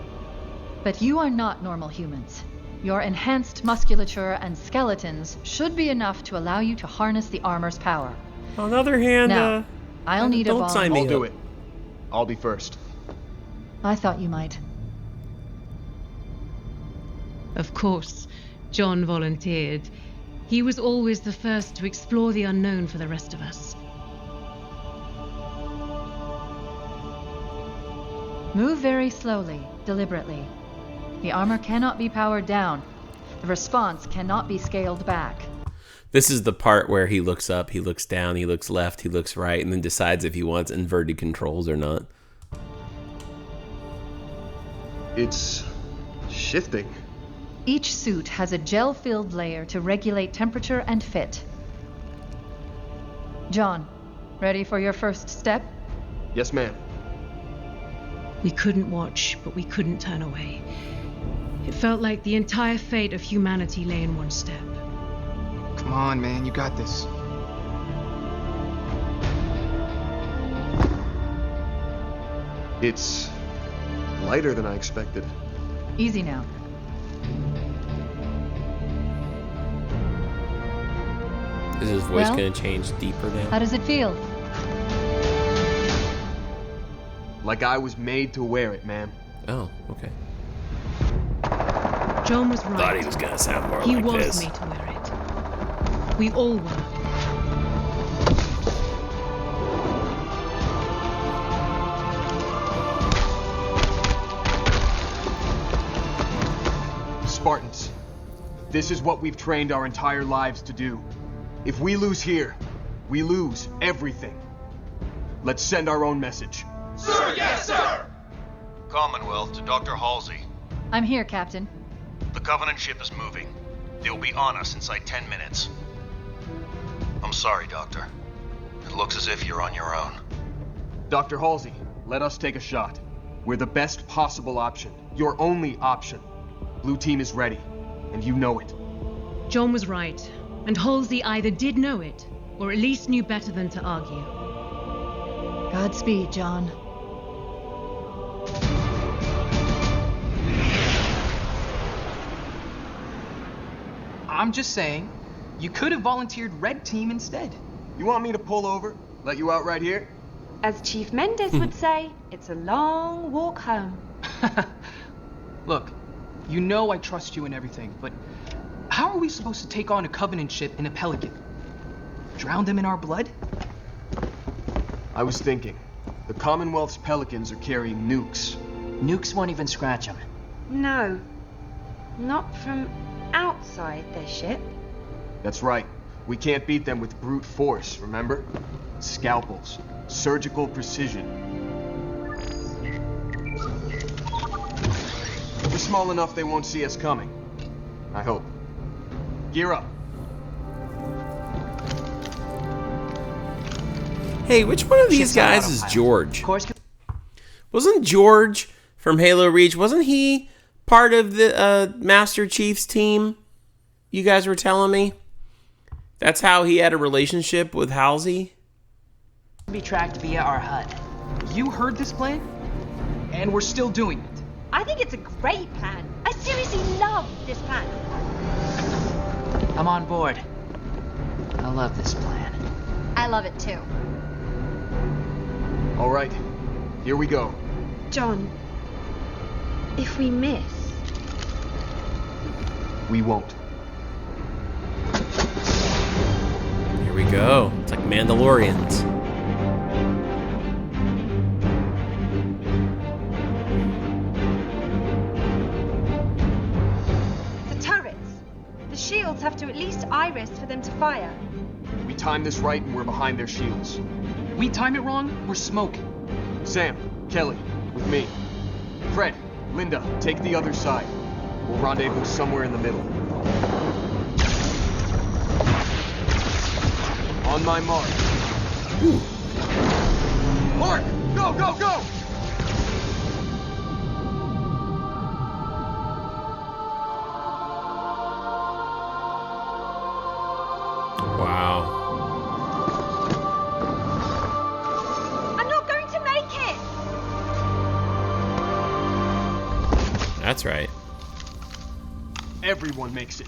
But you are not normal humans. Your enhanced musculature and skeletons should be enough to allow you to harness the armor's power. On the other hand, now, I'll need a don't bomb. sign me I'll do up. it. I'll be first. I thought you might. Of course, John volunteered. He was always the first to explore the unknown for the rest of us. Move very slowly, deliberately. The armor cannot be powered down. The response cannot be scaled back. This is the part where he looks up, he looks down, he looks left, he looks right, and then decides if he wants inverted controls or not. It's shifting. Each suit has a gel-filled layer to regulate temperature and fit. John, ready for your first step? Yes, ma'am. We couldn't watch, but we couldn't turn away. It felt like the entire fate of humanity lay in one step. Come on, man, you got this. It's lighter than I expected. Easy now. Is his voice Well, going to change deeper now? How does it feel? Like I was made to wear it, ma'am. Oh, okay. John was right. Thought he was going to sound more He like was this. made to wear it. We all were. Spartans, this is what we've trained our entire lives to do. If we lose here, we lose everything. Let's send our own message. Sir, yes, sir! Commonwealth to Dr. Halsey. I'm here, Captain. The Covenant ship is moving. They'll be on us inside 10 minutes. I'm sorry, Doctor. It looks as if you're on your own. Dr. Halsey, let us take a shot. We're the best possible option. Your only option. Blue team is ready, and you know it. John was right, and Halsey either did know it, or at least knew better than to argue. Godspeed, John. I'm just saying, you could have volunteered Red Team instead. You want me to pull over? Let you out right here? As Chief Mendes would say, it's a long walk home. Look, you know I trust you and everything, but how are we supposed to take on a Covenant ship in a Pelican? Drown them in our blood? I was thinking, the Commonwealth's Pelicans are carrying nukes. Nukes won't even scratch them. No, not from outside their ship. That's right. We can't beat them with brute force, remember? Scalpels. Surgical precision. We're small enough they won't see us coming. I hope. Gear up. Hey, which one of these guys is George? Wasn't George from Halo Reach, wasn't he part of the Master Chief's team? You guys were telling me? That's how he had a relationship with Halsey? Be tracked via our HUD. You heard this plan? And we're still doing it. I think it's a great plan. I seriously love this plan. I'm on board. I love this plan. I love it too. All right, here we go. John, if we miss... We won't. Here we go. It's like Mandalorians. The turrets. The shields have to at least iris for them to fire. We time this right and we're behind their shields. We time it wrong, we're smoking. Sam, Kelly, with me. Fred, Linda, take the other side. We'll rendezvous somewhere in the middle. On my mark. Ooh. Mark! Go, go, go! Wow. That's right. Everyone makes it.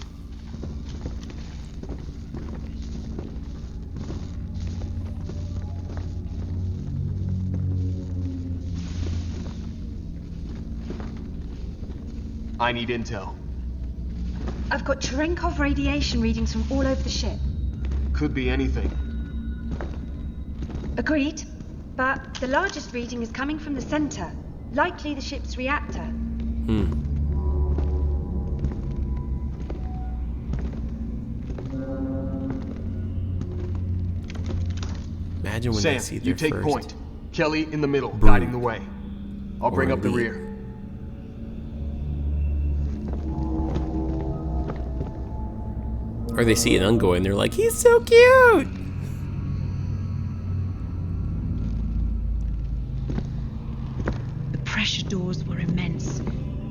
I need intel. I've got Cherenkov radiation readings from all over the ship. Could be anything. Agreed. But the largest reading is coming from the center. Likely the ship's reactor. Imagine when Sam, they see their you take first. point. Kelly in the middle, Boom. guiding the way. I'll bring Or up the lead. rear. Or they see an Ungoy and they're like, he's so cute! The pressure doors were immense.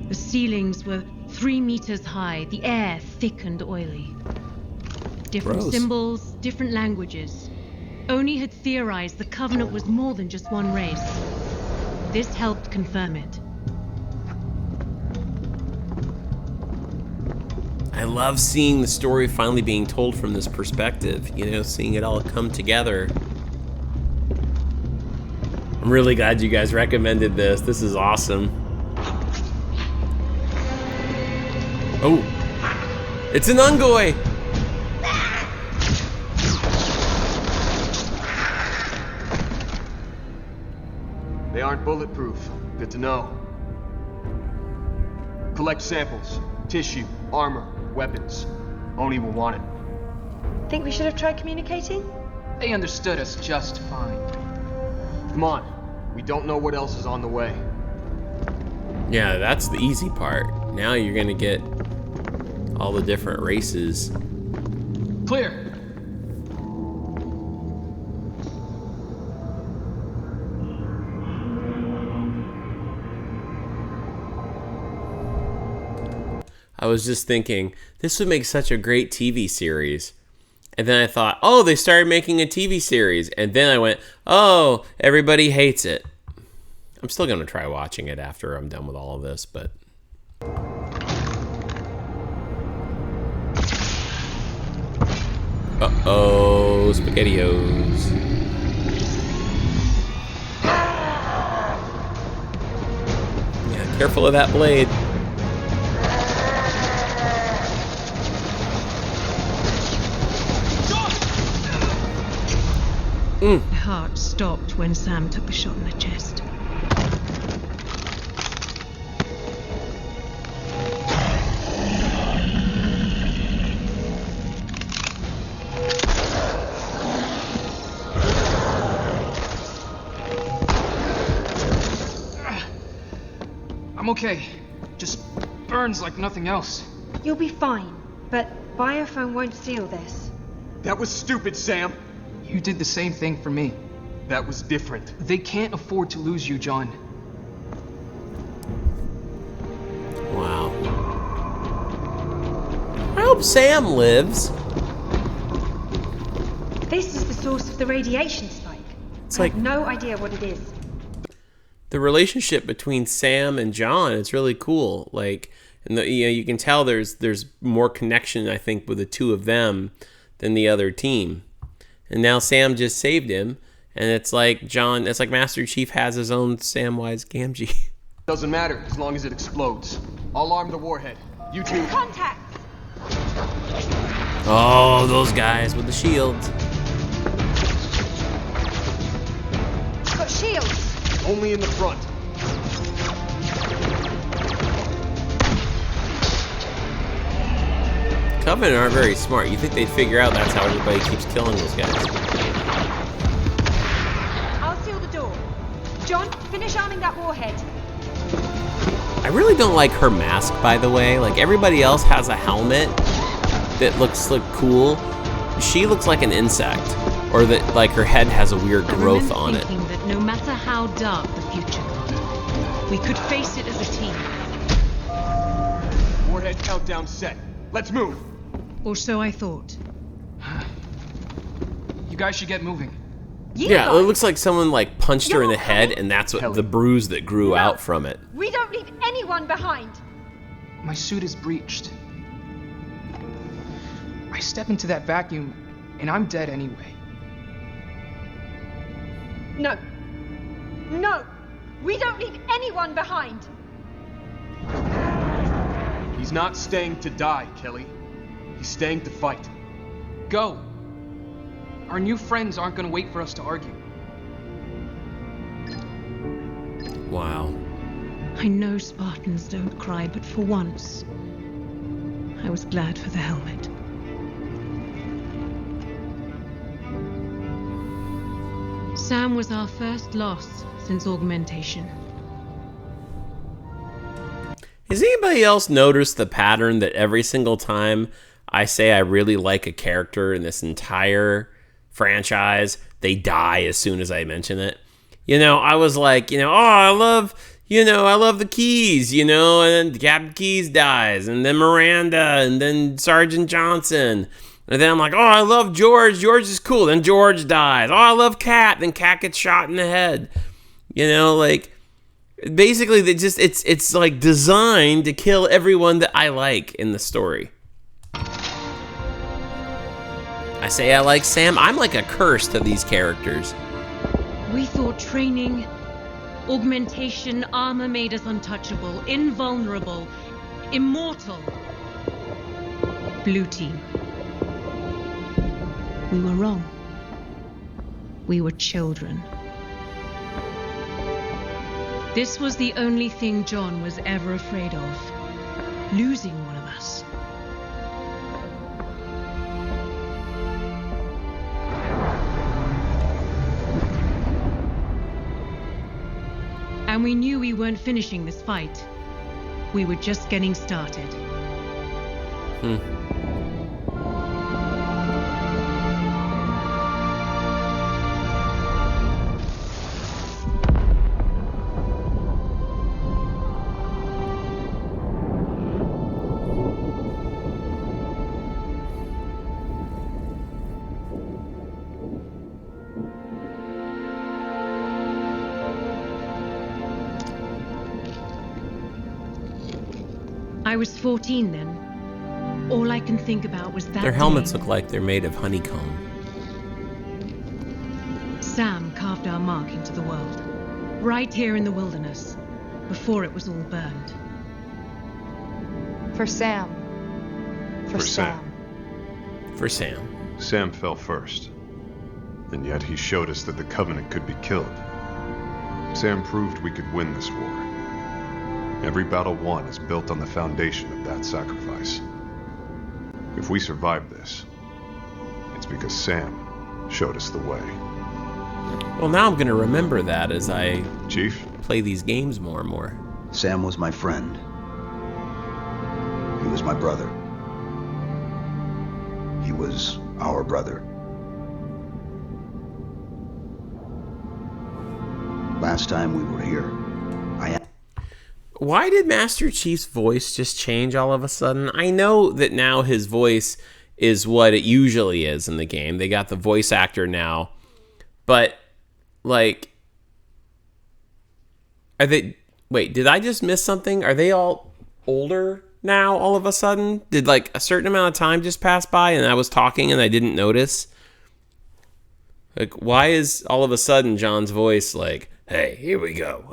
The ceilings were 3 meters high, the air thick and oily. Different Gross. symbols, different languages. Oni had theorized the Covenant was more than just one race. This helped confirm it. I love seeing the story finally being told from this perspective, you know, seeing it all come together. I'm really glad you guys recommended this. This is awesome. Oh, it's an Ungoy! They aren't bulletproof. Good to know. Collect samples. Tissue, armor, weapons. Oni will want it. Think we should have tried communicating? They understood us just fine. Come on. We don't know what else is on the way. Yeah, that's the easy part. Now you're gonna get all the different races. Clear. I was just thinking, this would make such a great TV series. And then I thought, oh, they started making a TV series. And then I went, oh, everybody hates it. I'm still going to try watching it after I'm done with all of this, but... Uh-oh, SpaghettiOs. Yeah, careful of that blade. My heart stopped when Sam took the shot in the chest. I'm okay. Just burns like nothing else. You'll be fine, but Biophone won't seal this. That was stupid, Sam. You did the same thing for me. That was different. They can't afford to lose you, John. Wow. I hope Sam lives. This is the source of the radiation spike. It's I like have no idea what it is. the relationship between Sam and John. It's really cool. Like, and you can tell there's more connection, I think, with the two of them than the other team. And now Sam just saved him, and it's like Master Chief has his own Samwise Gamgee. Doesn't matter as long as it explodes. I'll arm the warhead. You two. Contact! Oh, those guys with the shields. Got shields. Only in the front. Covenant aren't very smart. You think they'd figure out that's how everybody keeps killing those guys. I'll seal the door. John, finish arming that warhead. I really don't like her mask, by the way. Like, everybody else has a helmet that looks cool. She looks like an insect, or that like her head has a weird growth on it. Thinking that no matter how dark the future got, we could face it as a team. Warhead countdown set. Let's move. Or so I thought. You guys should get moving. Yeah, it looks like someone like punched her in the head, and that's what the bruise that grew out from it. We don't leave anyone behind. My suit is breached. I step into that vacuum, and I'm dead anyway. No. No! We don't leave anyone behind! He's not staying to die, Kelly. He's staying to fight. Go! Our new friends aren't gonna wait for us to argue. Wow. I know Spartans don't cry, but for once, I was glad for the helmet. Sam was our first loss since augmentation. Has anybody else noticed the pattern that every single time I say I really like a character in this entire franchise, they die as soon as I mention it? You know, I was like, you know, oh, I love the Keys, you know, and then Captain Keys dies, and then Miranda, and then Sergeant Johnson. And then I'm like, oh, I love George. George is cool. Then George dies. Oh, I love Kat. Then Kat gets shot in the head. You know, like, basically, they just it's like designed to kill everyone that I like in the story. I say I like Sam. I'm like a curse to these characters. We thought training, augmentation, armor made us untouchable, invulnerable, immortal. Blue team. We were wrong. We were children. This was the only thing John was ever afraid of. Losing one of us. And we knew we weren't finishing this fight. We were just getting started. I was 14 then. All I can think about was that Their helmets look like they're made of honeycomb. Sam carved our mark into the world. Right here in the wilderness. Before it was all burned. For Sam. For Sam. For Sam. Sam fell first. And yet he showed us that the Covenant could be killed. Sam proved we could win this war. Every battle won is built on the foundation of that sacrifice. If we survive this, it's because Sam showed us the way. Well, now I'm going to remember that as I Chief? Play these games more and more. Sam was my friend. He was my brother. He was our brother. Last time we were here, Why did Master Chief's voice just change all of a sudden? I know that now his voice is what it usually is in the game. They got the voice actor now. But, like... Are they... Wait, did I just miss something? Are they all older now all of a sudden? Did, like, a certain amount of time just pass by and I was talking and I didn't notice? Like, why is all of a sudden John's voice like, hey, here we go.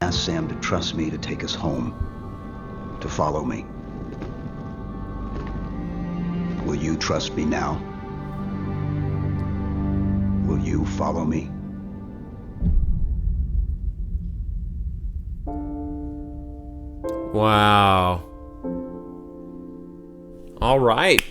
Asked Sam to trust me to take us home, to follow me. Will you trust me now? Will you follow me? Wow. All right.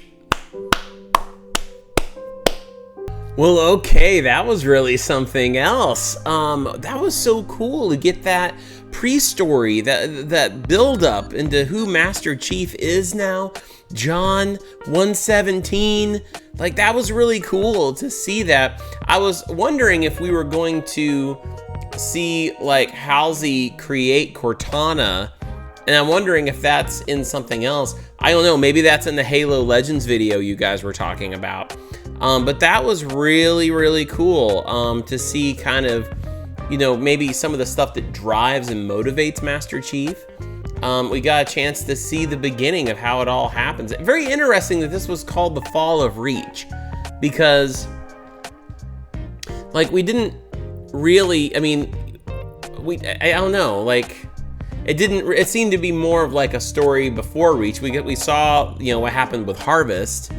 Well, okay, that was really something else. That was so cool to get that pre-story, that build-up into who Master Chief is now. John 117. Like, that was really cool to see that. I was wondering if we were going to see, like, Halsey create Cortana, and I'm wondering if that's in something else. I don't know, maybe that's in the Halo Legends video you guys were talking about. But that was really, really cool to see kind of, you know, maybe some of the stuff that drives and motivates Master Chief. we got a chance to see the beginning of how it all happens. Very interesting that this was called the Fall of Reach, because like we didn't really, I mean, I don't know, like it seemed to be more of like a story before Reach. We saw, you know, what happened with Harvest.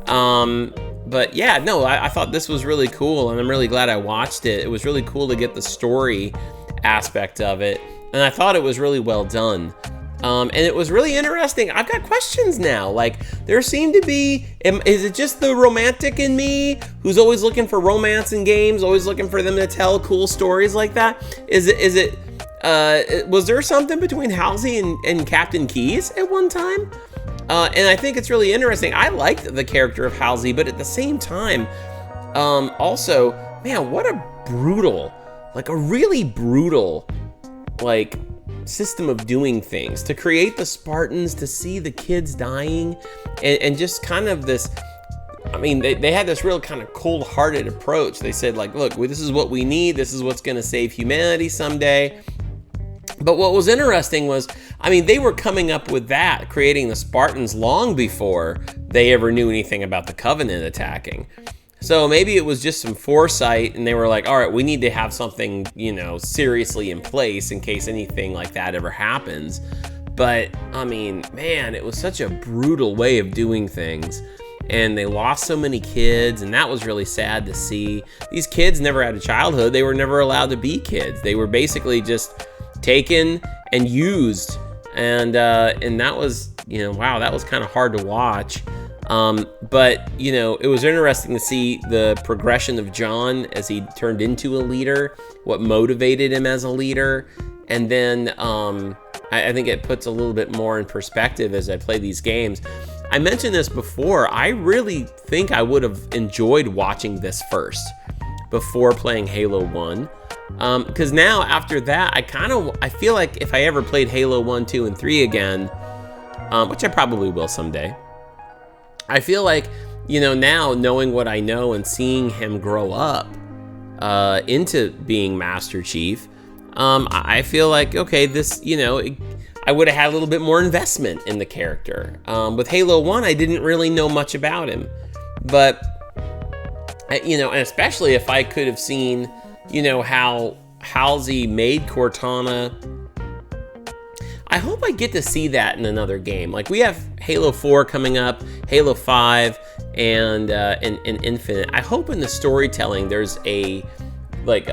But yeah, no, I thought this was really cool, and I'm really glad I watched it. It was really cool to get the story aspect of it, and I thought it was really well done. And it was really interesting. I've got questions now. Like, there seemed to be, is it just the romantic in me who's always looking for romance in games, always looking for them to tell cool stories like that? Was there something between Halsey and Captain Keyes at one time? And I think it's really interesting. I liked the character of Halsey, but at the same time, also, man, what a brutal, like a really brutal, like, system of doing things. To create the Spartans, to see the kids dying, and just kind of this, I mean, they had this real kind of cold-hearted approach. They said, like, look, this is what we need. This is what's going to save humanity someday. But what was interesting was, I mean, they were coming up with that, creating the Spartans long before they ever knew anything about the Covenant attacking. So maybe it was just some foresight, and they were like, all right, we need to have something, you know, seriously in place in case anything like that ever happens. But, I mean, man, it was such a brutal way of doing things. And they lost so many kids, and that was really sad to see. These kids never had a childhood. They were never allowed to be kids. They were basically just taken and used, and that was, you know, wow, that was kind of hard to watch. But you know, it was interesting to see the progression of John as he turned into a leader, what motivated him as a leader, and then I think it puts a little bit more in perspective as I play these games. I mentioned this before, I really think I would have enjoyed watching this first before playing Halo 1. Because now, after that, I feel like if I ever played Halo 1, 2, and 3 again, which I probably will someday, I feel like, you know, now knowing what I know and seeing him grow up into being Master Chief, I feel like, okay, this, you know, I would have had a little bit more investment in the character. With Halo 1, I didn't really know much about him, but, you know, and especially if I could have seen, you know, how Halsey made Cortana. I hope I get to see that in another game. Like, we have Halo 4 coming up, Halo 5, and Infinite. I hope in the storytelling there's a, like,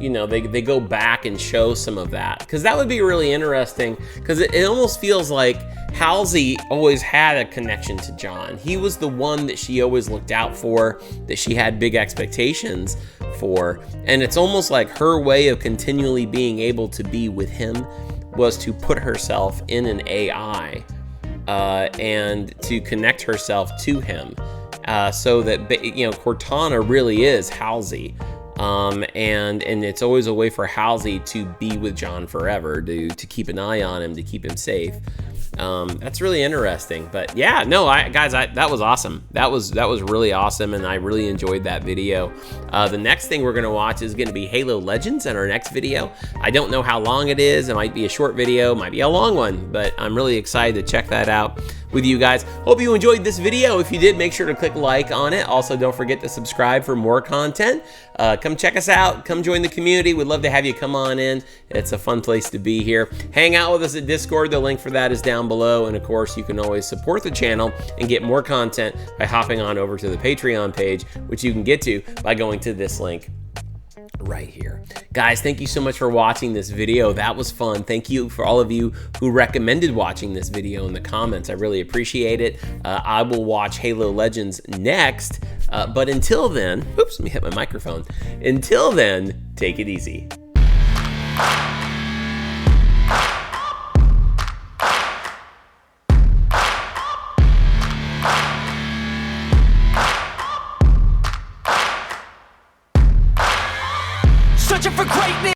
you know, they go back and show some of that, because that would be really interesting, because it almost feels like Halsey always had a connection to John. He was the one that she always looked out for, that she had big expectations for, and it's almost like her way of continually being able to be with him was to put herself in an AI and to connect herself to him, so that, you know, Cortana really is Halsey. And it's always a way for Halsey to be with John forever, to keep an eye on him, to keep him safe. That's really interesting. But yeah, no, guys, that was awesome. That was really awesome, and I really enjoyed that video. The next thing we're gonna watch is gonna be Halo Legends in our next video. I don't know how long it is. It might be a short video, might be a long one, but I'm really excited to check that out with you guys. Hope you enjoyed this video. If you did, make sure to click like on it. Also, don't forget to subscribe for more content. Come check us out. Come join the community. We'd love to have you come on in. It's a fun place to be here. Hang out with us at Discord. The link for that is down below. And of course, you can always support the channel and get more content by hopping on over to the Patreon page, which you can get to by going to this link right here. Guys, thank you so much for watching this video. That was fun. Thank you for all of you who recommended watching this video in the comments. I really appreciate it. I will watch Halo Legends next, but until then, oops, let me hit my microphone. Until then, take it easy.